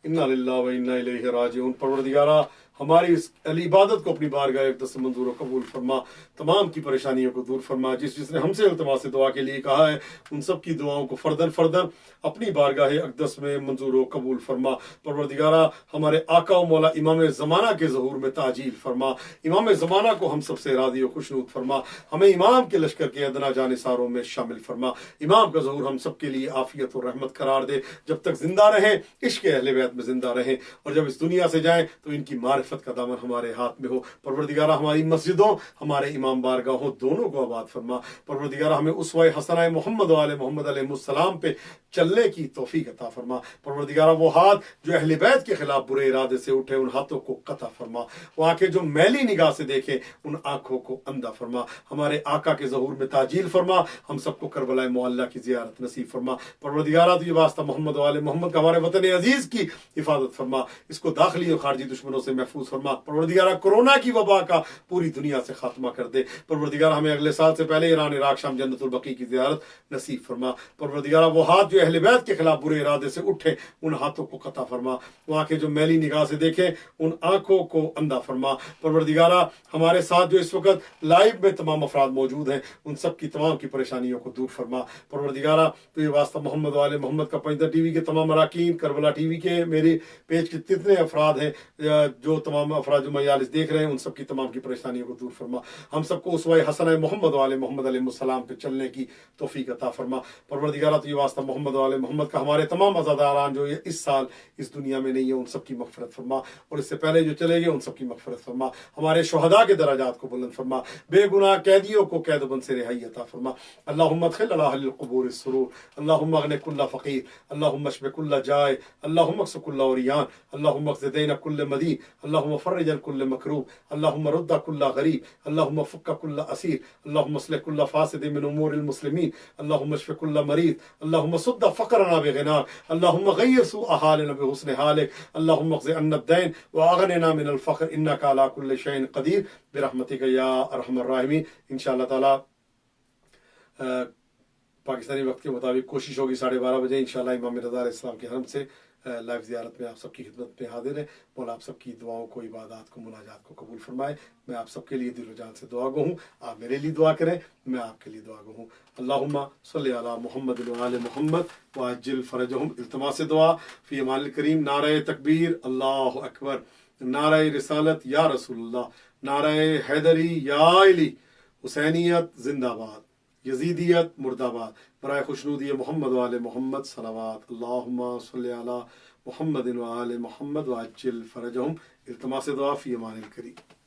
انا للہ و انا الیہ راجعون۔ پروردگارہ ہماری اس عبادت کو اپنی بارگاہ اقدس منظور و قبول فرما، تمام کی پریشانیوں کو دور فرما۔ جس نے ہم سے التماس دعا کے لیے کہا ہے ان سب کی دعاؤں کو فردن فردن اپنی بارگاہ اقدس میں منظور و قبول فرما۔ پروردگارہ ہمارے آقا و مولا امام زمانہ کے ظہور میں تعجیل فرما، امام زمانہ کو ہم سب سے راضی و خوشنود فرما، ہمیں امام کے لشکر کے ادنا جانثاروں میں شامل فرما۔ امام کا ظہور ہم سب کے لیے عافیت و رحمت قرار دے، جب تک زندہ رہیں عشق اہل بیت میں زندہ رہیں، اور جب اس دنیا سے جائیں تو ان کی معرفت کا دامن ہمارے ہاتھ میں ہو۔ پروردگارہ ہماری مسجدوں ہمارے امام بارگاہوں دونوں کو آباد فرما۔ پروردگارہ ہمیں اسوہ حسنہ محمد و آل محمد علیہ السلام پہ چلنے کی توفیق عطا فرما۔ پروردگارہ وہ ہاتھ جو اہل بیت کے خلاف برے ارادے سے اٹھے ان ہاتھوں کو قطع فرما، وہ آنکھیں جو میلی نگاہ سے دیکھیں ان آنکھوں کو اندھا فرما۔ ہمارے آقا کے ظہور میں تعجیل فرما، ہم سب کو کربلا معلیٰ کی زیارت نصیب فرما۔ پروردگارہ تو یہ واسطہ محمد و آل محمد کا ہمارے وطن عزیز کی حفاظت فرما، اس کو داخلی اور خارجی دشمنوں سے محفوظ فرما۔ پروردگارہ کورونا کی وبا کا پوری دنیا سے خاتمہ کر دے۔ پروردگارہ ہمیں اگلے سال سے پہلے ایران عراق شام جنت البقیع کی زیارت نصیب فرما۔ پروردگارہ وہ ہاتھ جو اہل بیت کے خلاف برے ارادے سے اٹھے ان ہاتھوں کو قطع فرما، وہ آنکھیں جو میلی نگاہ سے دیکھیں ان آنکھوں کو اندھا فرما۔ پروردگارہ ہمارے ساتھ جو اس وقت لائیو میں تمام افراد موجود ہیں ان سب کی تمام کی پریشانیوں کو دور فرما۔ پروردگارہ تو یہ واسطہ محمد والے محمد کا پنجتر ٹی وی کے تمام اراکین، کربلا ٹی وی کے میرے پیج کے جتنے افراد ہیں، جو تمام افراد جو مجالس دیکھ رہے ہیں ان سب کی تمام کی پریشانیوں کو دور فرما۔ ہم سب کو اسوہ حسنہ محمد والے محمد علیہ السلام پہ چلنے کی توفیق عطا فرما۔ پروردگارہ تو یہ واسطہ محمد والے محمد کا ہمارے تمام عزاداران جو اس سال اس دنیا میں نہیں ہے ان سب کی مغفرت فرما، اور اس سے پہلے جو چلے گئے ان سب کی مغفرت فرما۔ ہمارے شہداء کے درجات کو بلند فرما، بے گناہ قیدیوں کو قید و بند سے رہائی عطا فرما۔ اللہم ادخل علی اہل القبور السرور، اللہم اغن کل فقیر، اللہم اشف کل جائع، اللہم اکس کل عریان، اللہم اقض دین کل مدین، اللہم فرج عن کل مکروب، اللہم رد کل غریب، اللہم فک کل اسیر، اللہم اصلح کل فاسد من امور المسلمین، اللہم اشف کل مریض، اللہم سد فقرنا بغناک، اللہم غیر سوء حالنا بحسن حالک، اللہم اقض عنا الدین واغننا من الفقر انک علی کل شیء قدیر برحمتک یا ارحم الراحمین۔ انشاءاللہ تعالی پاکستانی وقت کے مطابق کوشش ہوگی 12:30 بجے انشاءاللہ امام رضا علیہ السلام کے حرم سے لائیو زیارت میں آپ سب کی خدمت میں حاضر ہے۔ مولا آپ سب کی دعاؤں کو، عبادات کو، مناجات کو قبول فرمائے۔ میں آپ سب کے لیے دل و جان سے دعا گو ہوں، آپ میرے لیے دعا کریں، میں آپ کے لیے دعا گو ہوں۔ اللہم صلی علی محمد وعلی محمد وعجل فرجہم۔ التماس دعا فی امان الکریم۔ نعرہ تکبیر اللہ اکبر، نعرہ رسالت یا رسول اللہ، نعرہ حیدری یا علی، حسینیت زندہ باد، یزیدیت مرد آباد، برائے خوشنودی محمد وآل محمد صلوات۔ اللہم صلی علی محمد وآل محمد وعجل فرجہم۔ التماس دعا فی امان الکریم۔